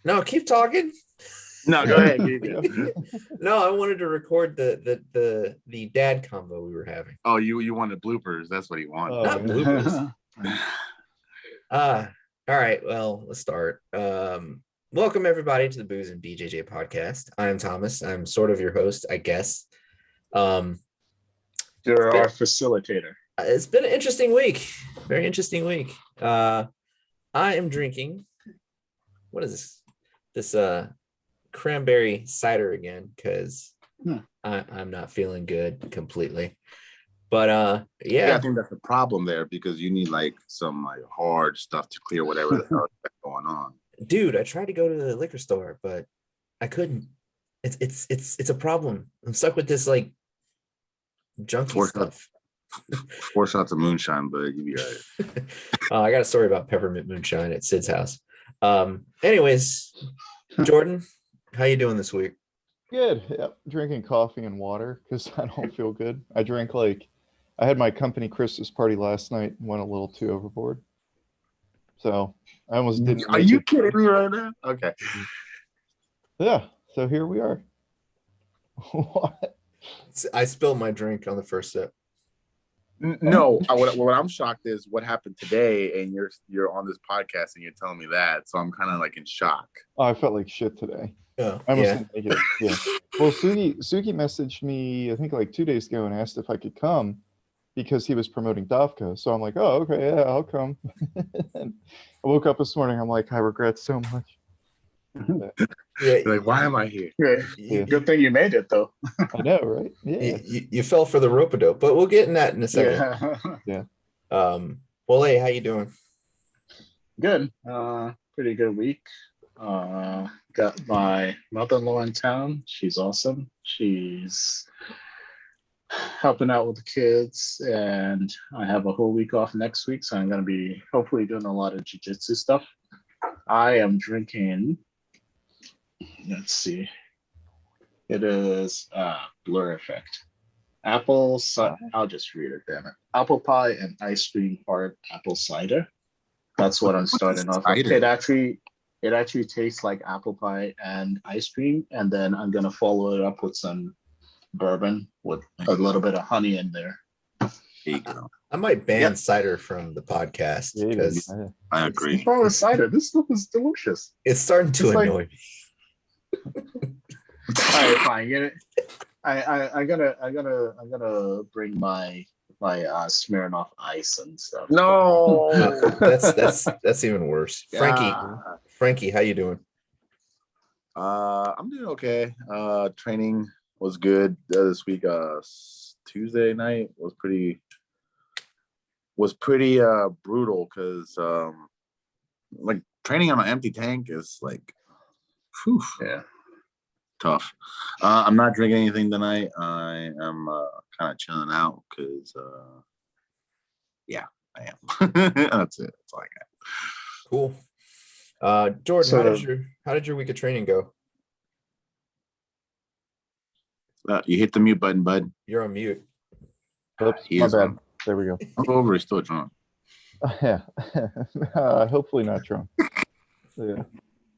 No, keep talking. No, go ahead. No, I wanted to record the dad combo we were having. Oh, you wanted bloopers. That's what he wanted. Not bloopers. All right. Well, let's start. Welcome everybody to the Booze and Bjj podcast. I am Thomas. I'm sort of your host, I guess. You're our facilitator. It's been an interesting week. Very interesting week. I am drinking. What is this? This cranberry cider again, because I'm not feeling good completely. But yeah, I think that's the problem there, because you need like some like hard stuff to clear whatever the hell is going on. Dude, I tried to go to the liquor store, but I couldn't. It's a problem. I'm stuck with this like junky stuff. 4 shots of moonshine, but you'll be right. I got a story about peppermint moonshine at Sid's house. Anyways, Jordan, how you doing this week? Good. Yep. Drinking coffee and water because I don't feel good. I had my company Christmas party last night and went a little too overboard. So I almost didn't. Are you kidding me right now? Okay. Yeah. So here we are. What? I spilled my drink on the first sip. No, what I'm shocked is what happened today, and you're on this podcast and you're telling me that, so I'm kind of like in shock. Oh, I felt like shit today. Oh, I almost didn't make it. Yeah. Well, Suki messaged me I think like 2 days ago and asked if I could come because he was promoting Dovka. So I'm like, oh, okay, yeah, I'll come. And I woke up this morning. I'm like, I regret so much. Yeah, like, why am I here? Yeah. Good thing you made it, though. I know, right? Yeah. You fell for the rope-a-dope, but we'll get in that in a second. Yeah. Wole, how you doing? Good. Pretty good week. Got my mother-in-law in town. She's awesome. She's helping out with the kids, and I have a whole week off next week, so I'm going to be hopefully doing a lot of jiu-jitsu stuff. I am drinking, let's see, it is Blur Effect. I'll just read it, damn it. Apple pie and ice cream hard apple cider. That's what I'm starting off with. It actually tastes like apple pie and ice cream, and then I'm gonna follow it up with some bourbon with a little bit of honey in there. There you go. I might ban cider from the podcast because I agree. What's wrong with cider? This stuff is delicious. it's starting to annoy me. All right, fine. I gotta bring my Smirnoff Ice and stuff. No, That's even worse. Frankie, how you doing? I'm doing okay. Training was good this week. Tuesday night was pretty brutal because like training on an empty tank is like tough. I'm not drinking anything tonight. I am kind of chilling out because I am. That's it. That's all I got. Cool. Jordan, how did your week of training go? You hit the mute button, bud. You're on mute. Oops, my bad. There we go. I'm over. He's still drunk. Yeah. Hopefully not drunk. Yeah.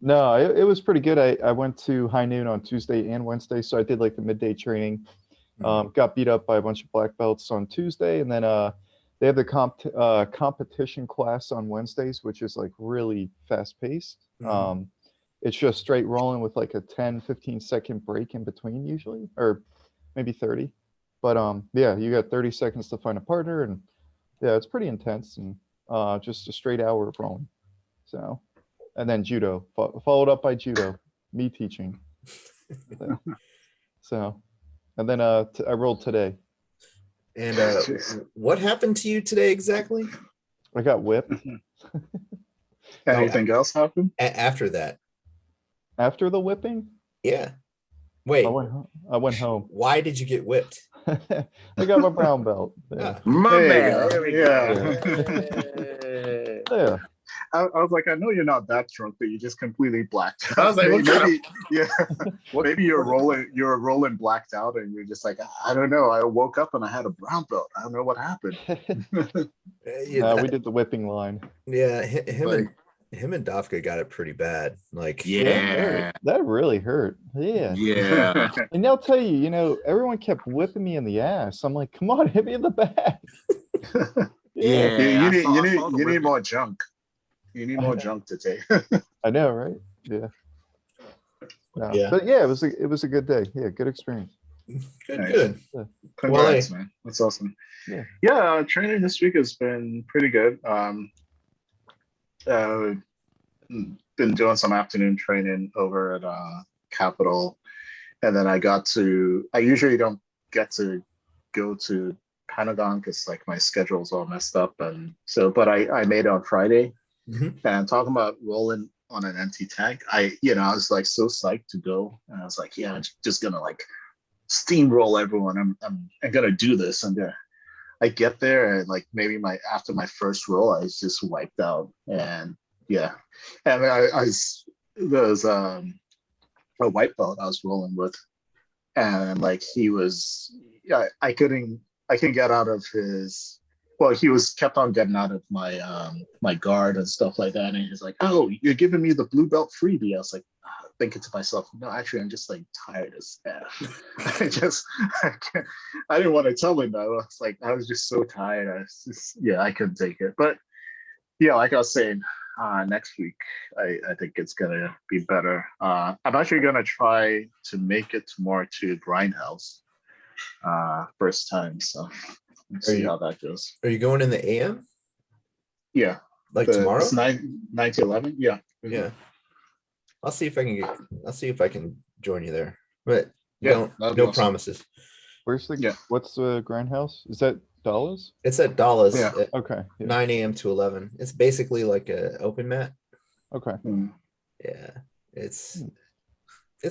No, it was pretty good. I went to high noon on Tuesday and Wednesday, so I did like the midday training. Got beat up by a bunch of black belts on Tuesday, and then they have the competition class on Wednesdays, which is like really fast paced. It's just straight rolling with like a 10-15 second break in between usually, or maybe 30. But yeah, you got 30 seconds to find a partner, and yeah, it's pretty intense, and just a straight hour of rolling. So, and then judo, followed up by judo, me teaching. So, and then I rolled today. And what happened to you today exactly? I got whipped. Anything else happen? After that. After the whipping? Yeah. Wait. I went home. Why did you get whipped? I got my brown belt. Yeah. My man. There we go. Yeah. I was like, I know you're not that drunk, but you just completely blacked out. I was like, maybe you're rolling blacked out, and you're just like, I don't know. I woke up and I had a brown belt. I don't know what happened. We did the whipping line. Yeah, him him and Dafka got it pretty bad. Like, Yeah. That really hurt. Yeah. Yeah. And they'll tell you, everyone kept whipping me in the ass. I'm like, come on, hit me in the back. Yeah. you I need saw- you I need saw the you need whip. more junk. You need more junk to take. I know, right? Yeah. No, Yeah. But yeah, it was a good day. Yeah, good experience. good, Nice. good. Congrats, Wole. man. That's awesome. Yeah. Yeah, training this week has been pretty good. Uh, been doing some afternoon training over at Capital, and then I usually don't get to go to Pentagon because like my schedule's all messed up, and so but I made it on Friday. Mhm. And talking about rolling on an empty tank, I was like so psyched to go, and I was like, yeah, I'm just gonna like steamroll everyone. I'm gonna do this, and I get there and like maybe after my first roll, I was just wiped out, and yeah, and there was a white belt I was rolling with, and like he was, yeah, I couldn't get out of his. Well, he was kept on getting out of my my guard and stuff like that, and he's like, "Oh, you're giving me the blue belt freebie." I was like, thinking to myself, "No, actually, I'm just like tired as F. I didn't want to tell him that. I was just so tired. I couldn't take it. But yeah, like I was saying, next week I think it's gonna be better. I'm actually gonna try to make it tomorrow to Grindhouse, first time. So let's see how that goes. Are you going in the AM? Yeah, Like tomorrow? It's 9 to 11. Yeah. Yeah. I'll see if I can join you there. But Yeah, that'd be no awesome. promises. What's the grindhouse? Is that dollars? It's at Dallas Yeah. at Okay. Yeah. 9 a.m. to 11. It's basically like a open mat. Okay. Yeah. It's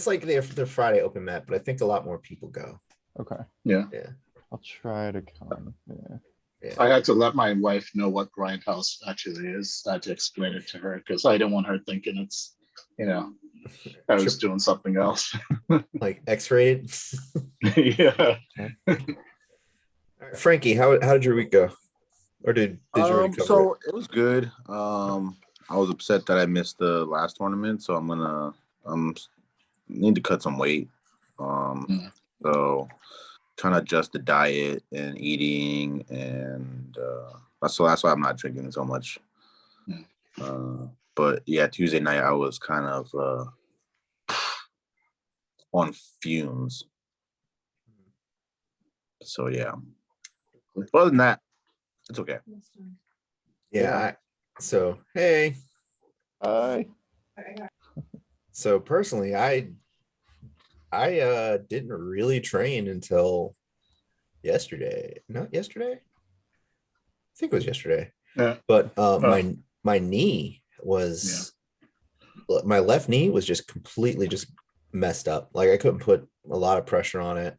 like their Friday open mat, but I think a lot more people go. Okay. Yeah. Yeah. I'll try to come. Yeah. I had to let my wife know what Grindhouse actually is. I had to explain it to her because I didn't want her thinking it's, I was doing something else. Like X-rated. Yeah. All right, Frankie, how did your week go? Or did you already cover So it was good. I was upset that I missed the last tournament, so need to cut some weight. So trying to adjust the diet and eating, and so that's why I'm not drinking so much. But yeah, Tuesday night I was kind of on fumes. So yeah. But other than that, it's okay. Yeah. So hey. Hi. So personally, I didn't really train until yesterday. Not yesterday. I think it was yesterday. Yeah. But my knee was my left knee was just completely just messed up. Like I couldn't put a lot of pressure on it.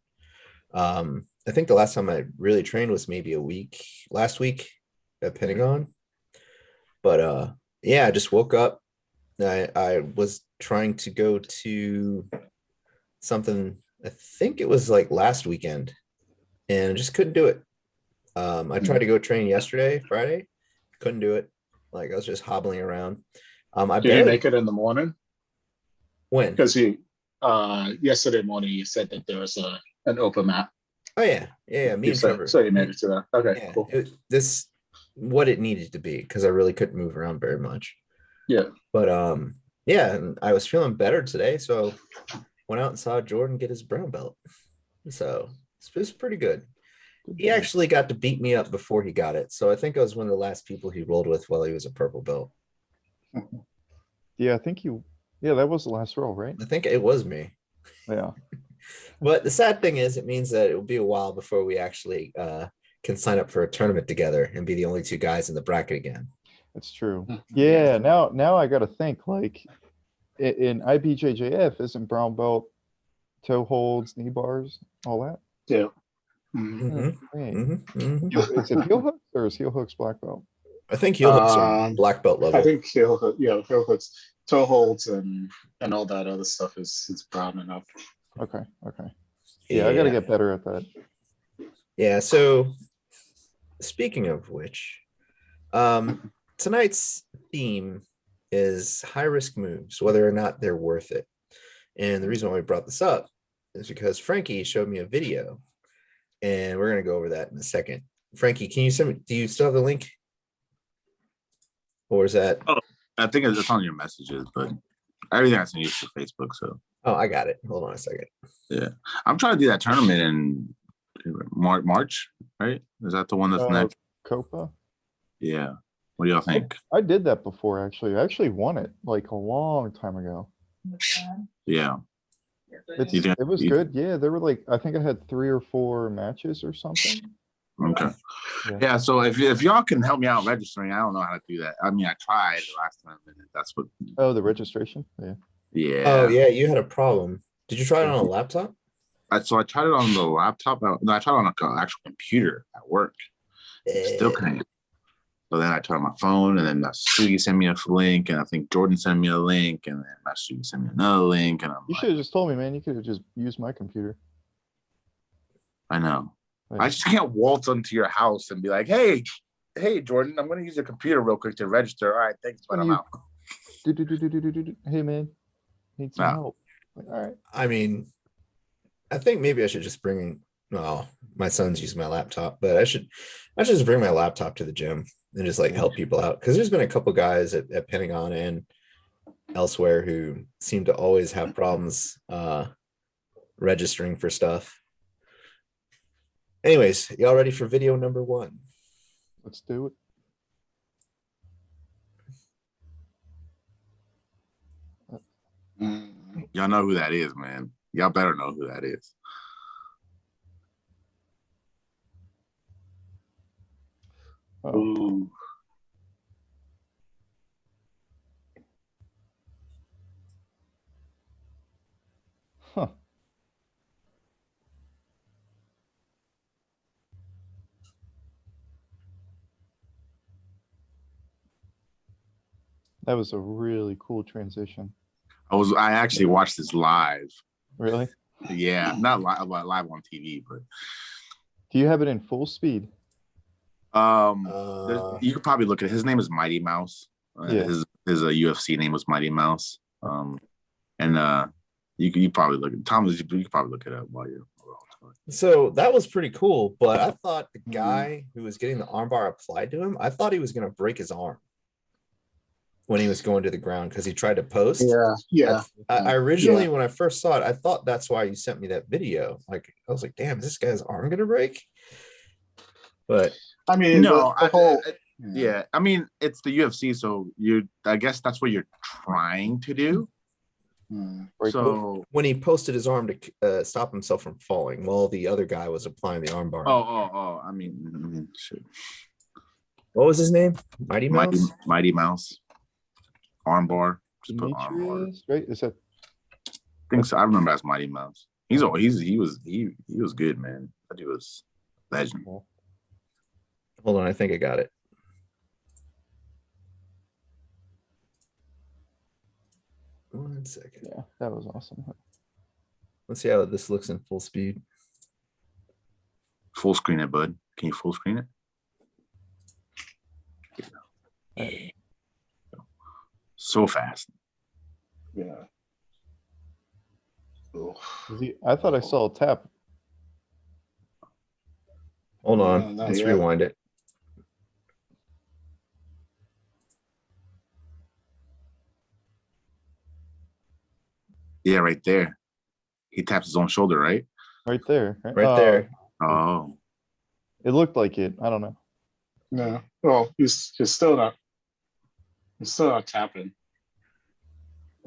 I think the last time I really trained was maybe last week at Pentagon. But yeah, I just woke up. I was trying to go to something, I think it was like last weekend, and I just couldn't do it. I tried to go train yesterday, Friday, couldn't do it. Like I was just hobbling around. Did you make it in the morning? When? Because yesterday morning you said that there was an open mat. Oh yeah. Me and Trevor. So you made it to that. Okay, yeah, cool. What it needed to be, because I really couldn't move around very much. Yeah. But yeah, and I was feeling better today, so went out and saw Jordan get his brown belt. So it was pretty good. He actually got to beat me up before he got it. So I think I was one of the last people he rolled with while he was a purple belt. Yeah, I think that was the last roll, right? I think it was me. Yeah. But the sad thing is, it means that it will be a while before we actually can sign up for a tournament together and be the only two guys in the bracket again. That's true. Yeah. Now I got to think, like in IBJJF, isn't brown belt toe holds, knee bars, all that? Yeah. Is it heel hooks or is heel hooks black belt? I think heel hooks are black belt level. I think heel hooks, toe holds, and all that other stuff is brown and up. Okay. Yeah, I got to get better at that. Yeah. So speaking of which, tonight's theme is high risk moves, whether or not they're worth it. And the reason why we brought this up is because Frankie showed me a video, and we're going to go over that in a second. Frankie, can you send me, do you still have the link? Or is that? Oh, I think it's on your messages, but everything I send you to Facebook. So. Oh, I got it. Hold on a second. Yeah, I'm trying to do that tournament in March, right? Is that the one that's next? Copa? Yeah. What do y'all think? I did that before, actually. I actually won it like a long time ago. Yeah. It was good. Yeah, there were like, I think I had 3 or 4 matches or something. Okay. Yeah. So if y'all can help me out registering, I don't know how to do that. I mean, I tried the last time, and that's what. Oh, the registration. Yeah. Yeah. Oh yeah, you had a problem. Did you try it on a laptop? So I tried it on the laptop. No, I tried it on an actual computer at work. Still can't. So then I tried on my phone, and then Sugi sent me a link, and I think Jordan sent me a link, and then Sugi sent me another link, and You should have just told me, man. You could have just used my computer. I know. Like, I just can't waltz into your house and be like, hey, Jordan, I'm going to use your computer real quick to register. All right, thanks, but I'm out. Hey, man, need some help. Like, all right. I mean, I think maybe I should just bring. Well, my son's using my laptop, but I should just bring my laptop to the gym and just like help people out, because there's been a couple guys at Pentagon and elsewhere who seem to always have problems registering for stuff. Anyways, y'all ready for video number 1? Let's do it. Y'all know who that is, man. Y'all better know who that is. Ooh. Huh. That was a really cool transition. I actually watched this live. Really? Yeah, not live on TV, but Do you have it in full speed? you could probably look at his name is Mighty Mouse. Yeah. His UFC name was Mighty Mouse. And you probably look at Thomas. You could probably look it up while you're. So that was pretty cool, but I thought the guy who was getting the armbar applied to him, I thought he was going to break his arm when he was going to the ground because he tried to post. Yeah. I originally, when I first saw it, I thought that's why you sent me that video. Like, I was like, damn, is this guy's arm going to break? But I mean, no, the whole. Yeah, I mean, it's the UFC, so I guess that's what you're trying to do. So when he posted his arm to stop himself from falling while the other guy was applying the armbar. Oh, I mean, shit. What was his name? Mighty Mouse? Mighty Mouse. Armbar. Just put armbar. Demetrius, right? Is that? I think so. I remember as Mighty Mouse. He was good, man. That dude was legend. Hold on, I think I got it. One second. Yeah, that was awesome. Let's see how this looks in full speed. Full screen it, bud. Can you full screen it? So fast. Yeah. I thought I saw a tap. Hold on. Let's rewind it. Yeah, right there. He taps his own shoulder, right? Right there. Right there. Oh. It looked like it. I don't know. No. Well, he's still not. He's still not tapping.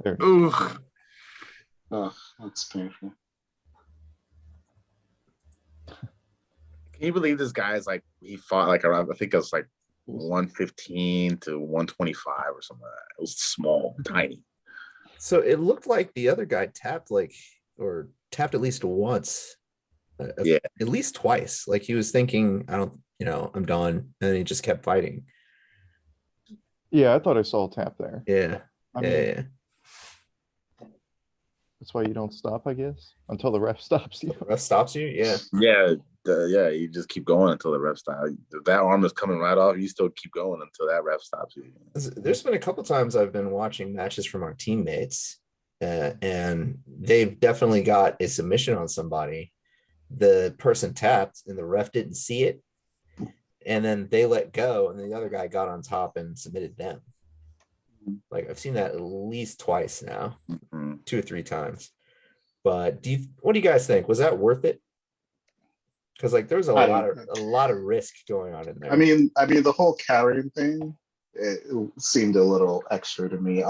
There. Ooh. Oh, that's painful. Can you believe this guy is like, he fought like around, I think it was like 115 to 125 or something like that. It was small, tiny. So it looked like the other guy tapped at least once. Yeah. At least twice. Like he was thinking, I'm done. And then he just kept fighting. Yeah, I thought I saw a tap there. Yeah. I mean, That's why you don't stop, I guess, until the ref stops you. Ref stops you, yeah. Yeah, yeah. You just keep going until the ref stops. If that arm is coming right off, you still keep going until that ref stops you. There's been a couple times I've been watching matches from our teammates, and they've definitely got a submission on somebody. The person tapped, and the ref didn't see it, and then they let go, and the other guy got on top and submitted them. Like I've seen that at least twice now, 2 or 3 times. But what do you guys think? Was that worth it? Because like there was a lot of risk going on in there. I mean, the whole carrying thing, it seemed a little extra to me.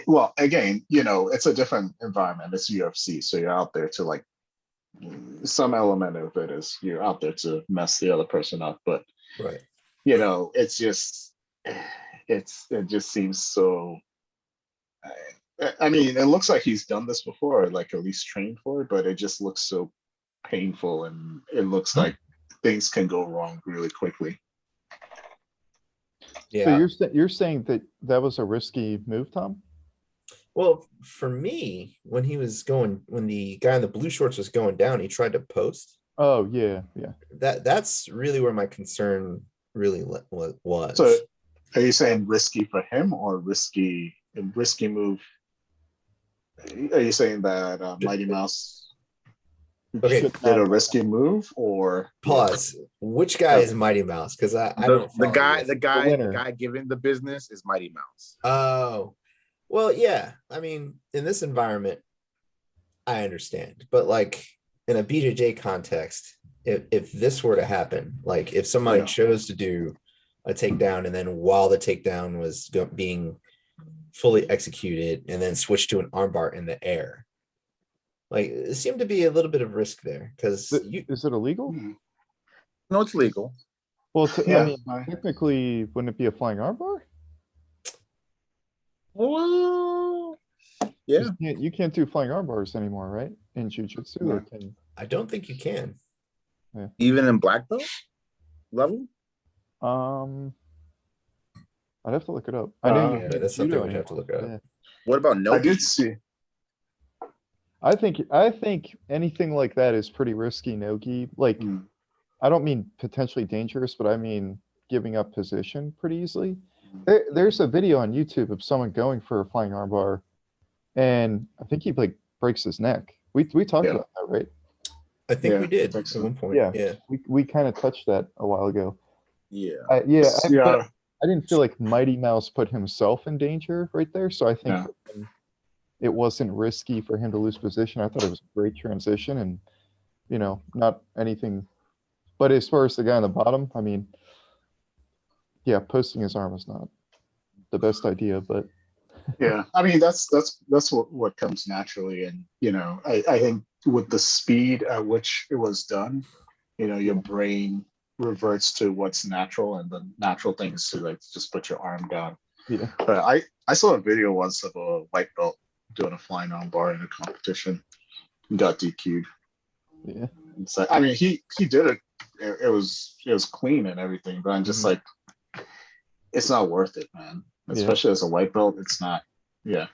Well, again, it's a different environment. It's UFC, so you're out there to like, some element of it is you're out there to mess the other person up. But right, it's just, it just seems so. I mean, it looks like he's done this before, or like at least trained for it, but it just looks so painful, and it looks like things can go wrong really quickly. yeah. So you're saying that was a risky move, Tom? Well, for me, when the guy in the blue shorts was going down, he tried to post. Oh yeah. That's really where my concern really was. So, are you saying risky for him or risky move? Are you saying that Mighty Mouse did a risky move, or pause? Which guy is Mighty Mouse? Because I don't. The guy giving the business is Mighty Mouse. Oh, well, yeah. I mean, in this environment, I understand, but like in a BJJ context, if this were to happen, like if somebody chose to do a takedown and then while the takedown was being fully executed and then switch to an armbar in the air, like it seemed to be a little bit of risk there. Because is it illegal? No, it's legal. Well, I mean, technically, wouldn't it be a flying armbar? Well, yeah. You can't do flying armbars anymore, right? In Jiu-Jitsu, or can you? I don't think you can. Yeah. Even in black belt level? I'd have to look it up. I know that's something we'd have to look up. Yeah. What about no? I did see. I think anything like that is pretty risky, no-gi. Like, I don't mean potentially dangerous, but I mean giving up position pretty easily. There's a video on YouTube of someone going for a flying armbar, and I think he like breaks his neck. We talked about that, right? I think we did at one point. Yeah. We kind of touched that a while ago. Yeah. I didn't feel like Mighty Mouse put himself in danger right there, so I think it wasn't risky for him to lose position. I thought it was a great transition, and not anything. But as far as the guy on the bottom, I mean, yeah, posting his arm is not the best idea, but yeah, I mean that's what comes naturally, and I think with the speed at which it was done, your brain reverts to what's natural, and the natural thing is to like just put your arm down. Yeah. But I saw a video once of a white belt doing a flying arm bar in a competition, and got DQ'd. Yeah. So I mean, he did it. It was clean and everything, but I'm just like, it's not worth it, man. Especially as a white belt, it's not. Yeah.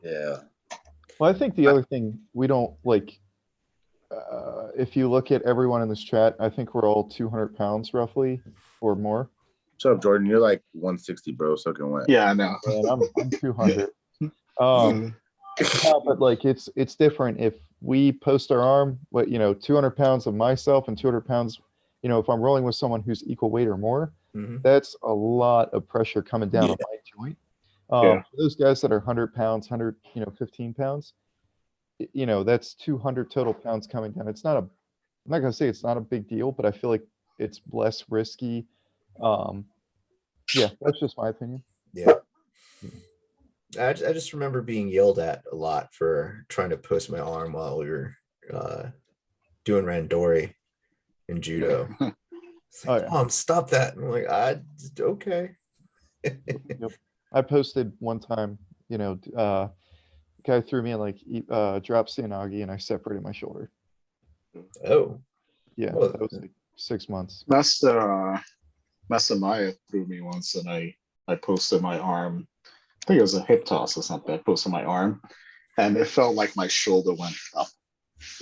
Yeah. Well, I think the other thing we don't like, if you look at everyone in this chat, I think we're all 200 pounds roughly or more. What's up, Jordan? You're like 160, bro. Soaking wet. Yeah, I know. And I'm 200. No, but like it's different if we post our arm, 200 pounds of myself and 200 pounds, if I'm rolling with someone who's equal weight or more, that's a lot of pressure coming down on my joint. For those guys that are 100 pounds, 15 pounds, that's 200 total pounds coming down. It's not I'm not gonna say it's not a big deal, but I feel like it's less risky. That's just my opinion. Yeah. I just remember being yelled at a lot for trying to post my arm while we were doing randori in judo. It's like, Mom, stop that. And I'm like, okay. Yep. I posted one time, guy threw me in like drop Sianagi, and I separated my shoulder. Oh. Yeah, that was like 6 months. Master Maya threw me once, and I posted my arm. I think it was a hip toss or something. I posted my arm, and it felt like my shoulder went up.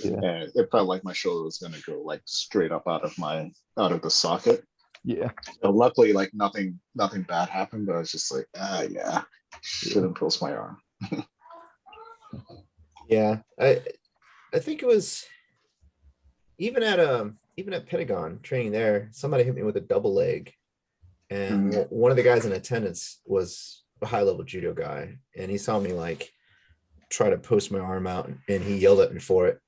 Yeah. And it felt like my shoulder was going to go like straight up out of the socket. Yeah. So luckily, like nothing bad happened, but I was just like, yeah, shouldn't pulse my arm. Yeah, I think it was even at Pentagon training there, somebody hit me with a double leg, and one of the guys in attendance was a high level judo guy, and he saw me like try to post my arm out, and he yelled at me for it.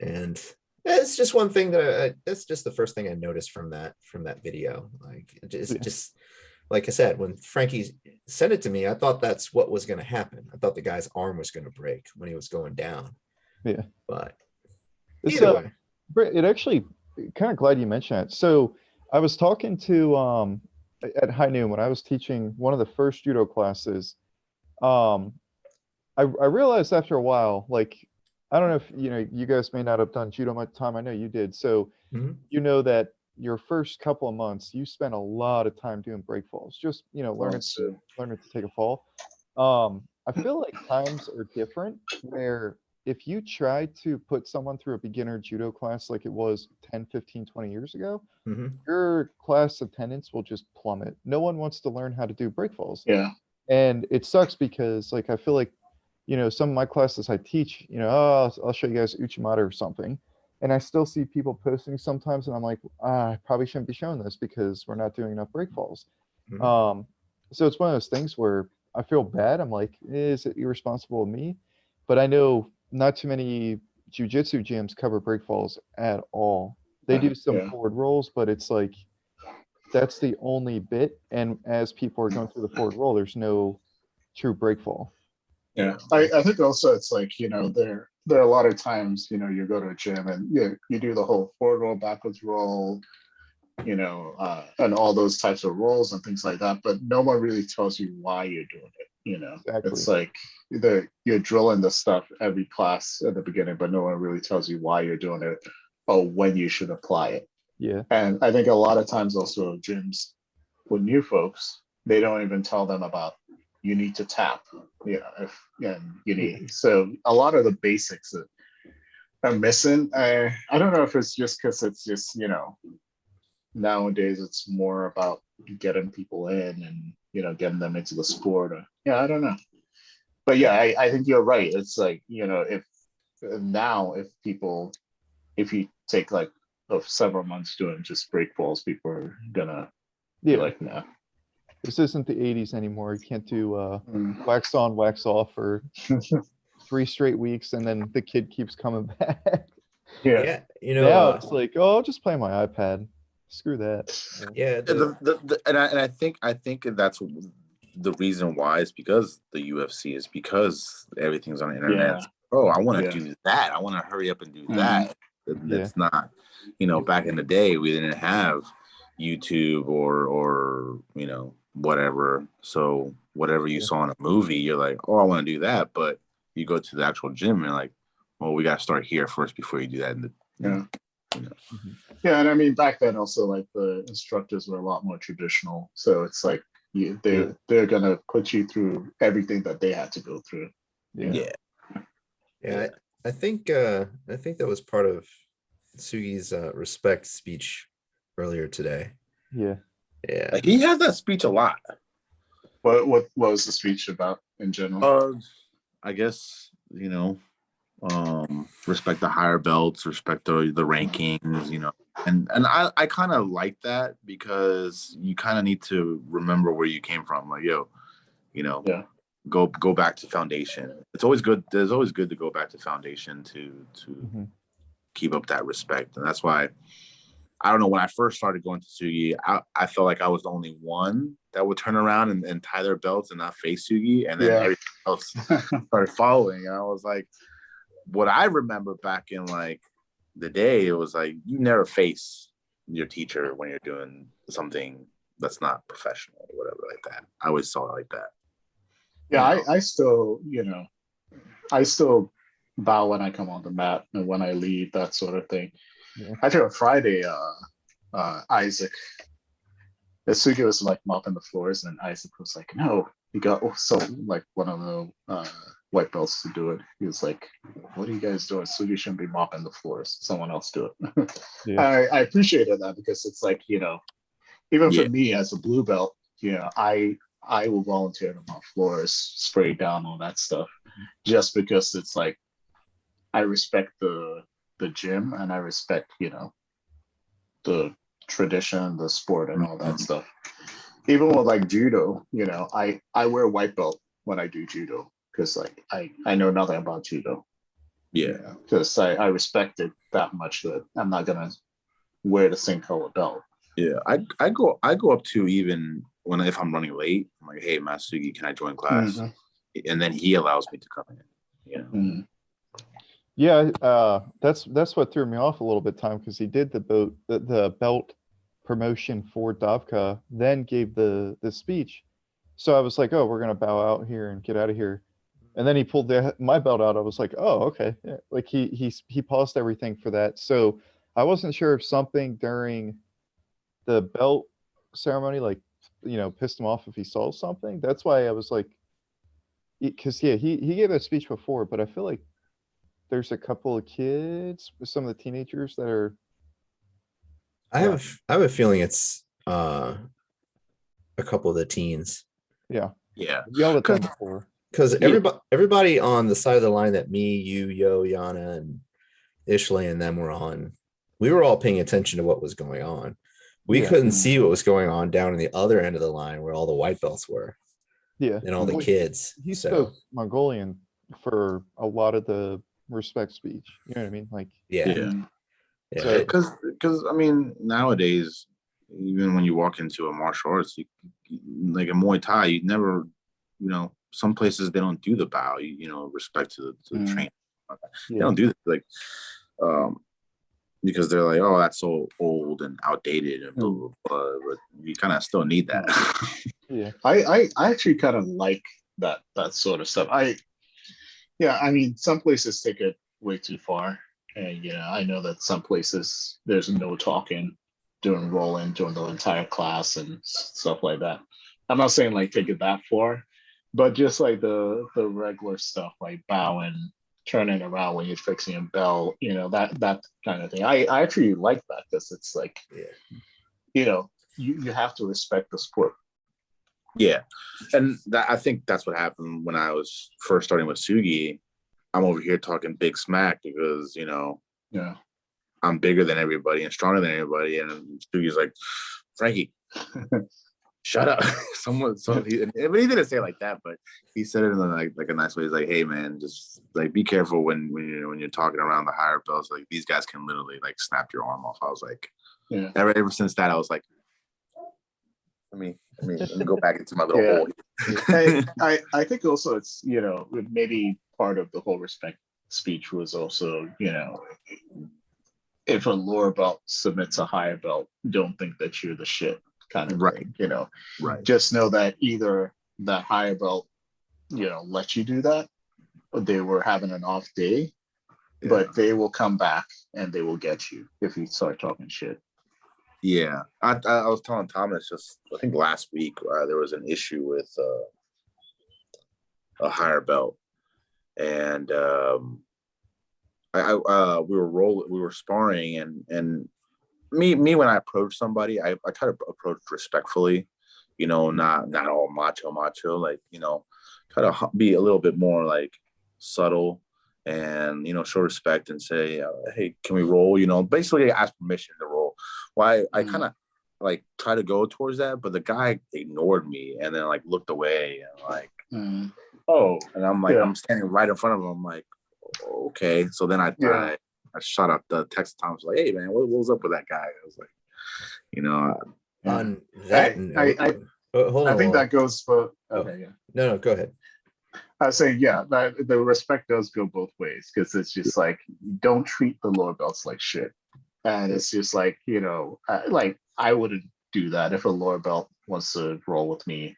And it's just one thing that that's just the first thing I noticed from that video. Like just like I said, when Frankie sent it to me, I thought that's what was going to happen. I thought the guy's arm was going to break when he was going down. Yeah. But It's, either way. it actually, kind of glad you mentioned it. So I was talking to, at High Noon when I was teaching one of the first judo classes. I realized after a while, like, I don't know if, you guys may not have done judo much time. I know you did. So you know that your first couple of months, you spent a lot of time doing break falls, just, learning to take a fall. I feel like times are different where if you try to put someone through a beginner judo class like it was 10, 15, 20 years ago, your class attendance will just plummet. No one wants to learn how to do break falls. Yeah. And it sucks because like I feel like, some of my classes I teach, I'll show you guys Uchimata or something. And I still see people posting sometimes, and I'm like, I probably shouldn't be showing this because we're not doing enough break falls. So it's one of those things where I feel bad. I'm like, is it irresponsible of me? But I know not too many jiu-jitsu gyms cover break falls at all. They do some forward rolls, but it's like, that's the only bit. And as people are going through the forward roll, there's no true break fall. Yeah, I think also it's like, there are a lot of times, you go to a gym and you do the whole forward roll, backwards roll, and all those types of rolls and things like that, but no one really tells you why you're doing it. Exactly. It's like you're drilling the stuff every class at the beginning, but no one really tells you why you're doing it or when you should apply it. Yeah. And I think a lot of times also gyms with new folks, they don't even tell them about you need to tap, so a lot of the basics that are missing. I don't know if it's just because it's just, nowadays it's more about getting people in and, getting them into the sport. I don't know. But I think you're right. It's like, if you take like several months doing just break falls, people are gonna be like, no. This isn't the 80s anymore. You can't do wax on, wax off for 3 straight weeks, and then the kid keeps coming back. Yeah. Now it's like, oh, I'll just play my iPad. Screw that. Yeah. And I think that's the reason why is because the UFC is because everything's on the internet. Yeah. Oh, I want to do that. I want to hurry up and do that. It's not, back in the day we didn't have YouTube or whatever. So whatever you saw in a movie, you're like, oh, I want to do that. But you go to the actual gym and like, well, we got to start here first before you do that. Yeah, and I mean back then also like the instructors were a lot more traditional. So it's like they're gonna put you through everything that they had to go through. Yeah. I think that was part of Sugi's respect speech earlier today. Yeah. He has that speech a lot. What was the speech about in general? I guess, respect the higher belts, respect the rankings, and I kind of like that because you kind of need to remember where you came from. Like, go back to foundation. It's always good. It's always good to go back to foundation to keep up that respect. And that's why, I don't know, when I first started going to Sugi, I felt like I was the only one that would turn around and tie their belts and not face Sugi. And then everything else started following. And I was like, what I remember back in like the day, it was like, you never face your teacher when you're doing something that's not professional or whatever like that. I always saw it like that. Yeah, I still, I still bow when I come on the mat and when I leave, that sort of thing. Yeah. Actually, on Friday, Isaac, Sugi was like mopping the floors, and Isaac was like, "No, you got so like one of the white belts to do it. He was like, "What are you guys doing? So you shouldn't be mopping the floors. Someone else do it." Yeah. I appreciated that because it's like, even Yeah. for me as a blue belt, I will volunteer to mop floors, spray down, all that stuff, just because it's like I respect the gym and I respect the tradition, the sport, and all that stuff. Even with like judo, I wear white belt when I do judo because like I know nothing about judo. Yeah. Because I respect it that much that I'm not gonna wear the same color belt. Yeah. I go up to, even if I'm running late, I'm like, hey Masugi, can I join class? Mm-hmm. And then he allows me to come in. Mm-hmm. Yeah, that's what threw me off a little bit, Tom, because he did the belt promotion for Davka, then gave the speech. So I was like, oh, we're gonna bow out here and get out of here. And then he pulled my belt out. I was like, oh, okay. Yeah. Like he paused everything for that. So I wasn't sure if something during the belt ceremony, like, pissed him off if he saw something. That's why I was like, because yeah, he gave that speech before, but I feel like there's a couple of kids, some of the teenagers that are. I have a feeling it's a couple of the teens. Yeah. Yeah. Yelled at them before. Because everybody on the side of the line that me, you, Yo, Yana, and Ishley and them were on, we were all paying attention to what was going on. We couldn't see what was going on down in the other end of the line where all the white belts were. Yeah. And all the kids. He spoke Mongolian for a lot of the respect speech. You know what I mean? Like, yeah. Yeah. Because I mean, nowadays, even when you walk into a martial arts, like a Muay Thai, you never, some places they don't do the bow. Respect to the trainer. They don't do that, like, because they're like, oh, that's so old and outdated and blah blah blah. But you kind of still need that. Yeah. I actually kind of like that sort of stuff. I mean, some places take it way too far, and I know that some places there's no talking during rolling during the entire class and stuff like that. I'm not saying like take it that far, but just like the regular stuff like bowing, turning around when you're fixing a bell, that kind of thing. I actually like that because it's like, you have to respect the sport. Yeah, and I think that's what happened when I was first starting with Sugi. I'm over here talking big smack because I'm bigger than everybody and stronger than everybody, and Sugi's like, Frankie, shut up. But he didn't say it like that, but he said it in like a nice way. He's like, hey man, just like be careful when you're talking around the higher belts. Like these guys can literally like snap your arm off. I was like, ever since that, I was like, let me go back into my little hole. I think also it's maybe part of the whole respect speech was also if a lower belt submits a higher belt, don't think that you're the shit kind of thing. Right. Just know that either that higher belt let you do that, or they were having an off day, but they will come back and they will get you if you start talking shit. Yeah, I was telling Thomas just I think last week there was an issue with a higher belt, and we were sparring, and me when I approach somebody, I try to approach respectfully, not all macho, like try to be a little bit more like subtle and show respect and say, hey, can we roll? Basically ask permission to roll. Well, I kind of like try to go towards that, but the guy ignored me and then like looked away and like, oh, and I'm like, I'm standing right in front of him. I'm like, okay. So then I shot up the text to Thomas like, hey man, what was up with that guy? I was like, on that note, hold on. I think that goes for No, go ahead. I was saying, that the respect does go both ways because it's just like don't treat the lower belts like shit. And it's just like, like I wouldn't do that if a lower belt wants to roll with me.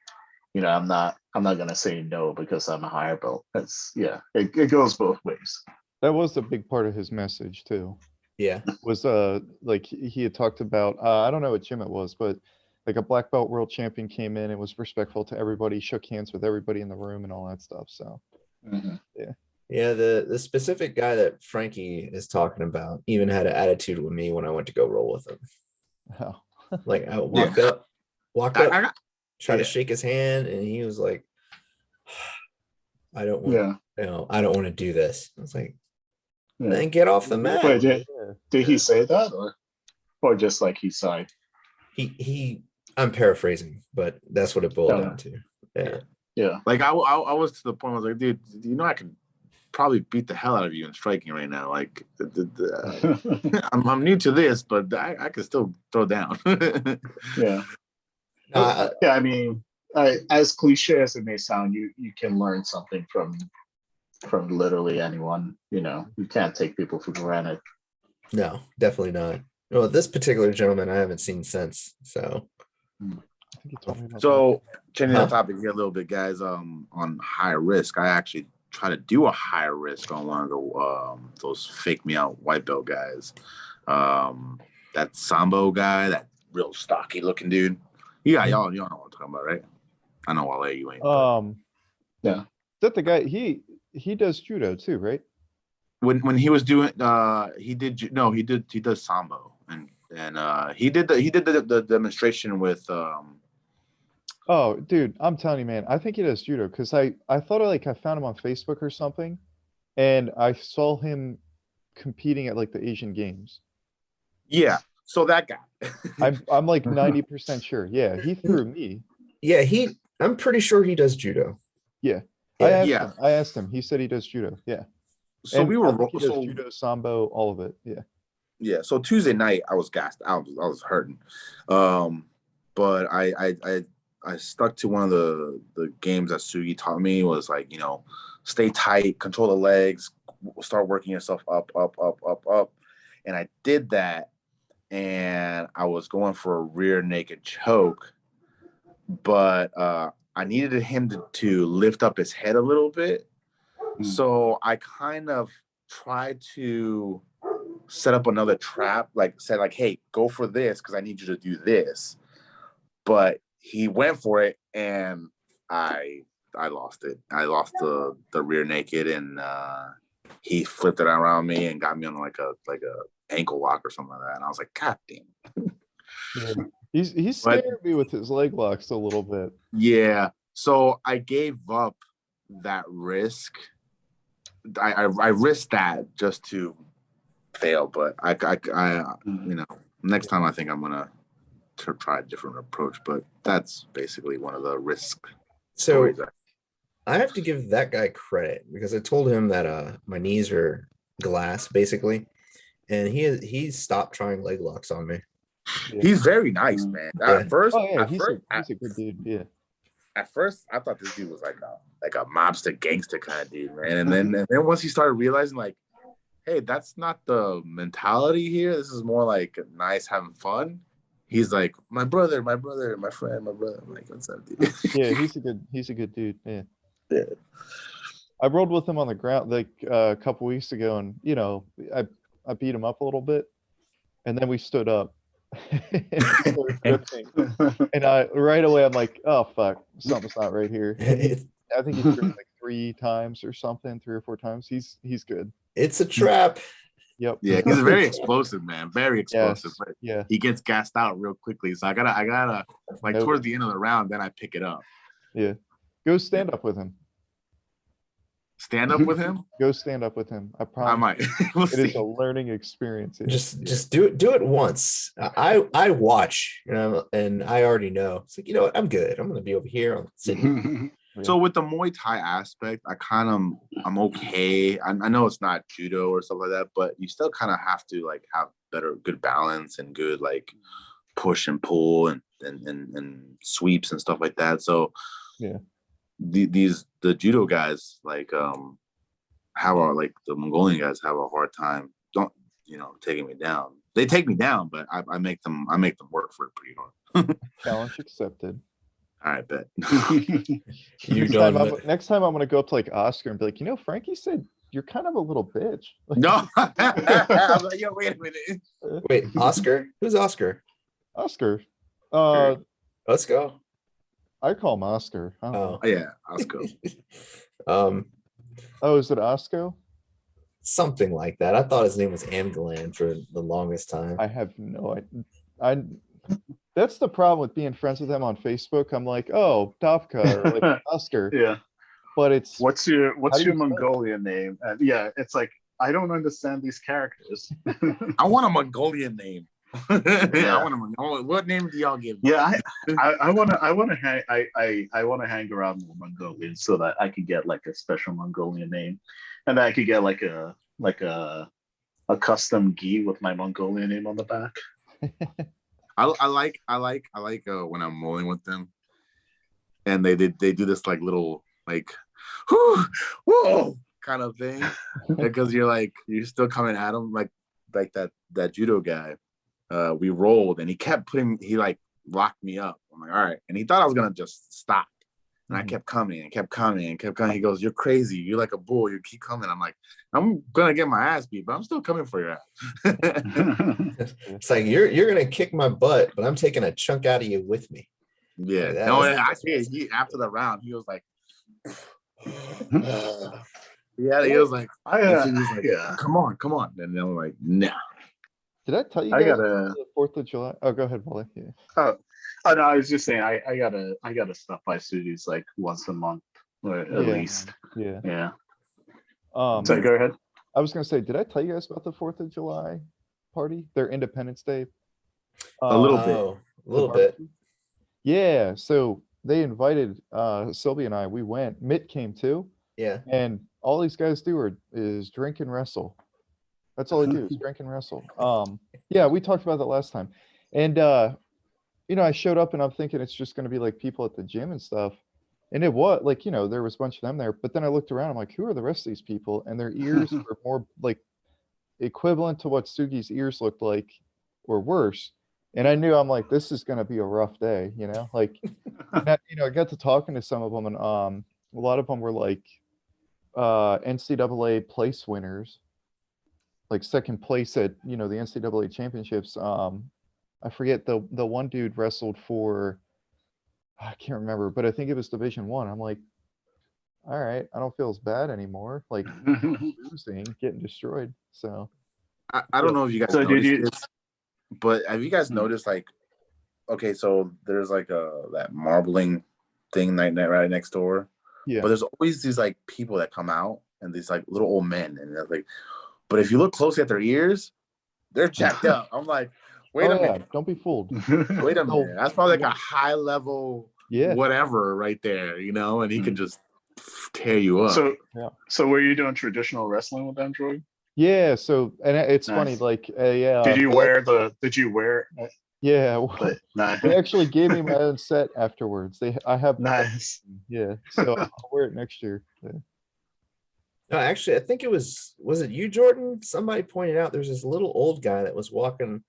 I'm not gonna say no because I'm a higher belt. That's it goes both ways. That was a big part of his message too. Yeah. Was like he had talked about I don't know what gym it was, but like a black belt world champion came in and was respectful to everybody, shook hands with everybody in the room and all that stuff. So Mhm. Yeah, the specific guy that Frankie is talking about even had an attitude with me when I went to go roll with him. Oh. Like I Yeah. walked I, up, I, tried to yeah. shake his hand, and he was like, I don't want, Yeah. I don't want to do this. I was like, Yeah. then get off the mat. Wait, did he Yeah. say that, or just like he sighed? He I'm paraphrasing, but that's what it boiled Yeah. down to. Yeah. Yeah. like I was to the point. I was like, dude, you know, I could probably beat the hell out of you in striking right now. Like, I'm new to this, but I can still throw down. Yeah. Uh, Yeah. I mean, as cliche as it may sound, you can learn something from literally anyone. You know, you can't take people for granted. no, definitely not. Well, this particular gentleman I haven't seen since. So I think you told me about that. So changing Huh? the topic here a little bit, guys. On high risk, I actually try to do a high risk on one of the those fake me out white belt guys. That Sambo guy, that real stocky looking dude. Yeah, y'all know what I'm talking about, right? I know Wale, you ain't. But Yeah. Is that the guy? He does judo too, right? when he was doing, he does Sambo, and he did the demonstration with Oh, dude, I'm telling you, man, I think he does judo because I thought I found him on Facebook or something, and I saw him competing at like the Asian Games. yeah. So that guy. I'm like 90% sure. Yeah, he threw me. yeah, I'm pretty sure he does judo. Yeah. Yeah. I asked him. He said he does judo. Yeah. So And we I were think he does judo, sambo, all of it. Yeah. Yeah, so Tuesday night I was gassed. I was hurting, but I stuck to one of the games that Sugi taught me was like, you know, stay tight, control the legs, start working yourself up, and I did that, and I was going for a rear naked choke, but I needed him to lift up his head a little bit, so I kind of tried to set up another trap, like said like, hey, go for this because I need you to do this. But he went for it and I lost it. I lost the rear naked and he flipped it around me and got me on like a ankle lock or something like that. And I was like, God damn. Yeah. He's scared me with his leg locks a little bit. Yeah. So I gave up that risk. I risked that just to fail, but I you know, next time I think I'm gonna try a different approach, but that's basically one of the risk So stories. I have to give that guy credit because I told him that my knees are glass basically, and he stopped trying leg locks on me. Yeah. He's very nice, man. Yeah. At first, Oh yeah, he's a good dude. Yeah. At first, I thought this dude was like a mobster gangster kind of dude, man. And then once he started realizing like, hey, that's not the mentality here. This is more like nice having fun. He's like, my brother, my friend, my brother. I'm like, what's up, dude? Yeah, he's a good dude. Yeah. Yeah. I rolled with him on the ground like a couple weeks ago, and you know, I beat him up a little bit, and then we stood up. And he started drifting. And right away I'm like, oh fuck, something's not right here. And I think he threw like 3 times or something, 3 or 4 times. He's good. It's a trap. Yep. Yeah, he's very explosive, man. Very explosive. Yes. But Yeah. he gets gassed out real quickly. So I gotta like Nope. towards the end of the round, then I pick it up. Yeah. Go stand up with him. Stand up with him? Go stand up with him. I I promise. might. We'll It is see. a learning experience. Yeah. Just do it once. I watch, you know, and I already know. It's like, you know what, I'm good. I'm gonna be over here. I'm sitting. So with the Muay Thai aspect, I'm okay. I know it's not judo or stuff like that, but you still kind of have to like have good balance and good like push and pull and sweeps and stuff like that. So Yeah. The judo guys like like the Mongolian guys have a hard time taking me down. They take me down, but I make them work for it pretty hard. Challenge accepted. All right, bet. Next time I'm gonna go up to like Oscar and be like, you know, Frankie said you're kind of a little bitch. No. I'm like, yo, wait a minute. Wait, Oscar? Who's Oscar? Oscar. Let's go. I call him Oscar. I don't know. Oh yeah, let's go. Oh, is it Osco? Something like that. I thought his name was Angelan for the longest time. I have no idea. That's the problem with being friends with him on Facebook. I'm like, oh, Dovka or like Oscar, Yeah. but it's What's How your do you spell it? Mongolian name? And yeah, it's like I don't understand these characters. I want a Mongolian name. Yeah. I want a Mongolian. What name do y'all give me? Yeah, I wanna hang around with Mongolians so that I could get like a special Mongolian name, and then I could get like a custom gi with my Mongolian name on the back. I like when I'm rolling with them, and they do this like little like whoa kind of thing, because you're still coming at them like that judo guy. We rolled and he like locked me up. I'm like, all right, and he thought I was gonna just stop, and I kept coming and kept coming and kept coming. He goes, "You're crazy. You're like a bull. You keep coming." I'm like, I'm gonna get my ass beat, but I'm still coming for your ass. It's like you're gonna kick my butt, but I'm taking a chunk out of you with me. Yeah. Like that. No, That's- he after the round, he was like, yeah, he was like, Yeah. come on. And then I'm like, nah. Did I tell you I guys gotta. about the 4th of July? Oh, go ahead, Wole. Yeah. Oh no, I was just saying I gotta stop by Sudi's like once a month or at Yeah. least. Yeah. Yeah. So So go ahead. I was gonna say, did I tell you guys about the 4th of July party? Their Independence Day. A little bit. Oh, a little bit. Yeah. So they invited Sylvia and I. We went. Mitt came too, Yeah. and all these guys do is drink and wrestle. That's all they do is drink and wrestle. Yeah, we talked about that last time, and I showed up and I'm thinking it's just gonna be like people at the gym and stuff. And it was like, there was a bunch of them there, but then I looked around, I'm like, who are the rest of these people? And their ears were more like equivalent to what Sugi's ears looked like or worse. And I knew, I'm like, this is going to be a rough day, like, I got to talking to some of them, and a lot of them were like NCAA place winners, like second place at, the NCAA championships. I forget the one dude wrestled for, I can't remember, but I think it was Division 1. I'm like, all right, I don't feel as bad anymore. Like losing, getting destroyed. So I don't know if you guys So did noticed you- this, but have you guys noticed, like, okay, so there's like that marbling thing right next door. yeah. But there's always these like people that come out, and these like little old men, and they're like, but if you look closely at their ears, they're jacked up. I'm like, wait a minute. Don't be fooled. Wait a minute. That's probably like a high level Yeah. whatever right there, and he can just tear you up. So were you doing traditional wrestling with them, Troy? Yeah. So, and it's Nice. funny, like, yeah. Did you wear Yeah. but nah. They actually gave me my own set afterwards. I have, Nice. yeah. So I'll wear it next year. Yeah. No, actually, I think was it you, Jordan? Somebody pointed out there's this little old guy that was walking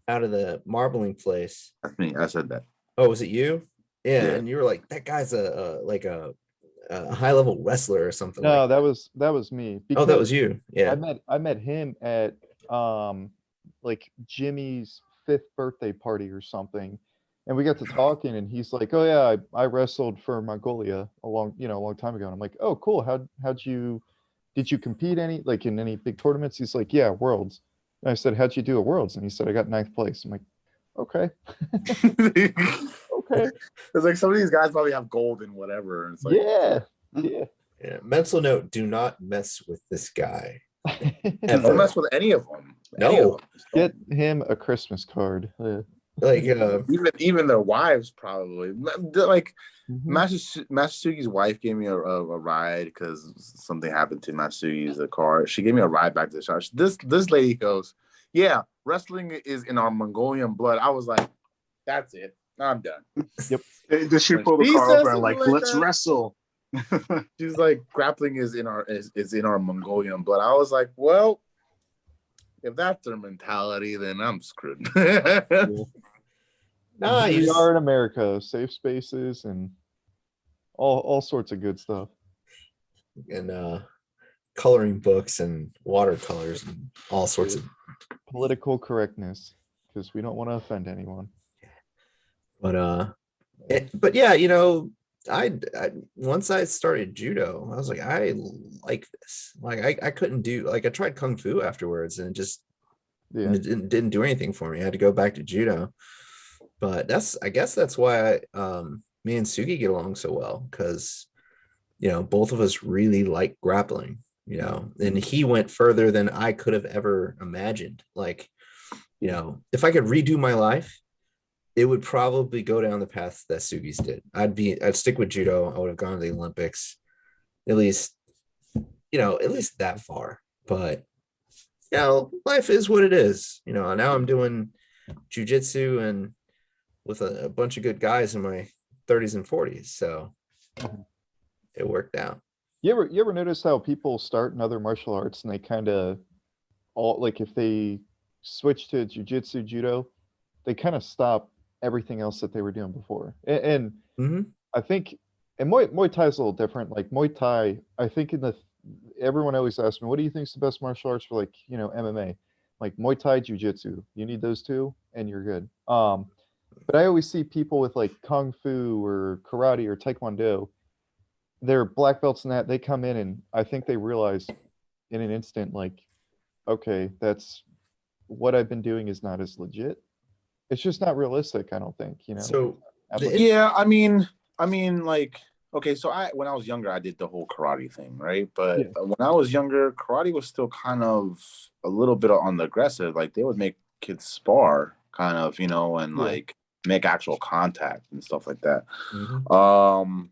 out of the marbling place. That's me. I said that. Oh, was it you? Yeah, Yeah. and you were like, that guy's a high level wrestler or something. No, like that was me. Oh, that was you. Yeah. I met him at like Jimmy's 5th birthday party or something, and we got to talking, and he's like, "Oh yeah, I wrestled for Mongolia a long time ago." And I'm like, "Oh, cool. Did you compete in any big tournaments?" He's like, "Yeah, Worlds." And I said, "How'd you do at Worlds?" And he said, "I got 9th place." I'm like, "Okay, okay, It's like some of these guys probably have gold and whatever. It's like, yeah." Yeah. Mental note: do not mess with this guy. don't mess with any of them. No. Get him a Christmas card. Yeah. Like Even their wives probably. Like Mhm. Matsugi's wife gave me a ride because something happened to Matsugi's car. She gave me a ride back to the shop. This lady goes, "Yeah, wrestling is in our Mongolian blood." I was like, "That's it. I'm done." Did she pull the He car said over and like, something like let's that. wrestle? She's like, "Grappling is in our Mongolian blood." I was like, "Well, if that's their mentality, then I'm screwed." Nah, We are in America, safe spaces and all sorts of good stuff. and coloring books and watercolors and all sorts of. Political correctness, because we don't want to offend anyone. But yeah, I once I started judo, I was like, I like this. Like I couldn't do, like I tried kung fu afterwards, and it just Yeah. it didn't do anything for me. I had to go back to judo. But I guess that's why me and Sugi get along so well, because both of us really like grappling, and he went further than I could have ever imagined. Like, if I could redo my life, it would probably go down the path that Sugi's did. I'd stick with judo. I would have gone to the Olympics, at least that far. But life is what it is. Now I'm doing jiu-jitsu and with a bunch of good guys in my 30s and 40s. So it worked out. You ever notice how people start in other martial arts and they kind of all, like, if they switch to jiu-jitsu, judo, they kind of stop everything else that they were doing before. And Mhm. I think, and Muay Thai is a little different. Like Muay Thai, I think everyone always asks me, what do you think is the best martial arts for, like, MMA? Like Muay Thai, Jiu-Jitsu. You need those two and you're good. But I always see people with like Kung Fu or karate or Taekwondo, they're black belts in that. They come in and I think they realize in an instant, like, okay, that's what I've been doing is not as legit. It's just not realistic, I don't think, So Yeah, I mean, like, okay, so when I was younger, I did the whole karate thing, right? But Yeah. when I was younger, karate was still kind of a little bit on the aggressive. Like they would make kids spar, kind of, and Yeah. like make actual contact and stuff like that. Mhm.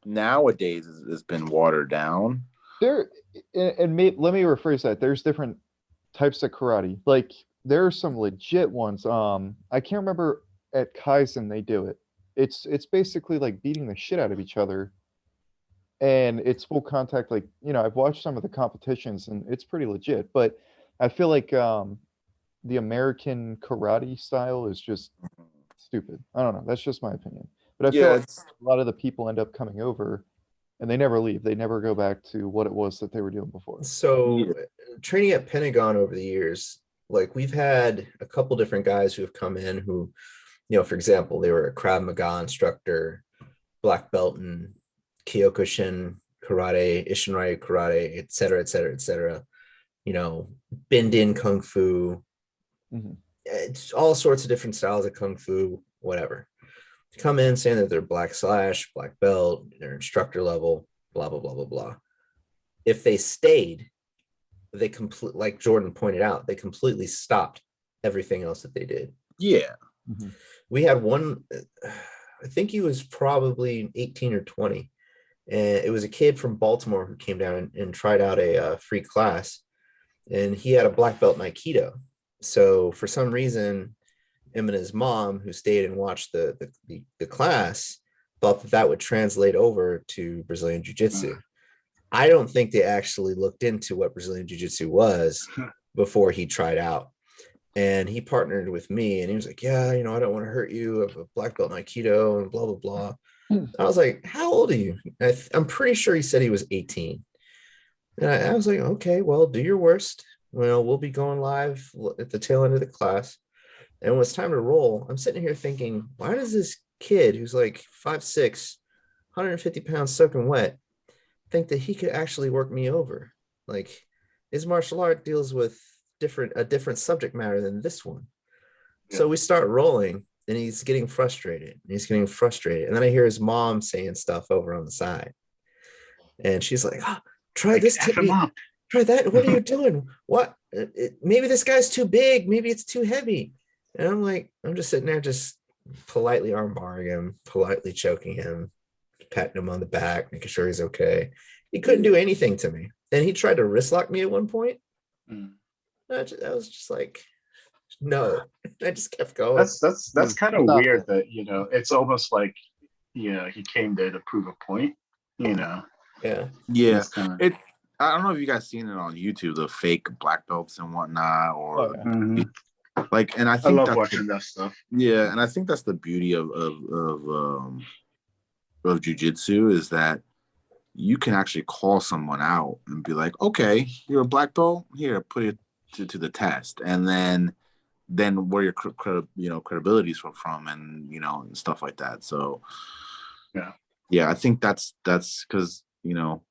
Nowadays it's been watered down. Let me rephrase that. There's different types of karate. Like there are some legit ones. I can't remember at Kaizen they do it. It's basically like beating the shit out of each other, and it's full contact. Like I've watched some of the competitions, and it's pretty legit. But I feel like the American karate style is just stupid. I don't know. That's just my opinion. But I feel Yeah, like a lot of the people end up coming over, and they never leave. They never go back to what it was that they were doing before. So training at Pentagon over the years, like we've had a couple different guys who have come in who, for example, they were a Krav Maga instructor, black belt in Kyokushin karate, Ishinrai karate, et cetera, et cetera, et cetera. Bend-in kung fu. Mhm. It's all sorts of different styles of kung fu, whatever. Come in saying that they're black belt, they're instructor level, blah, blah, blah, blah, blah. If they stayed, they like Jordan pointed out, they completely stopped everything else that they did. Yeah. Mhm. We had one, I think he was probably 18 or 20. And it was a kid from Baltimore who came down and tried out a free class. And he had a black belt in Aikido. So for some reason, him and his mom, who stayed and watched the class, thought that would translate over to Brazilian Jiu-Jitsu. I don't think they actually looked into what Brazilian Jiu-Jitsu was before he tried out. And he partnered with me and he was like, yeah, I don't want to hurt you. I have a black belt in Aikido and blah, blah, blah. I was like, how old are you? I'm pretty sure he said he was 18. And I was like, okay, well, do your worst. We'll be going live at the tail end of the class. And when it's time to roll, I'm sitting here thinking, why does this kid who's like 5'6", 150 pounds soaking wet think that he could actually work me over? Like his martial art deals with a different subject matter than this one. Yeah. So we start rolling and he's getting frustrated. And then I hear his mom saying stuff over on the side. And she's like, oh, try this technique. Try that. What are you doing? What? Maybe this guy's too big. Maybe it's too heavy. And I'm just sitting there, just politely armbarring him, politely choking him, patting him on the back, making sure he's okay. He couldn't do anything to me. And he tried to wrist lock me at one point. I was just like, no. I just kept going. That's kind of weird that, it's almost like, he came there to prove a point, Yeah. Yeah. I don't know if you guys seen it on YouTube, the fake black belts and whatnot, or like, and I think I love watching that stuff. Yeah, and I think that's the beauty of jiu-jitsu, is that you can actually call someone out and be like, okay, you're a black belt, here, put it to the test, and then where your credibility is from, and and stuff like that. So Yeah, I think that's because, you know,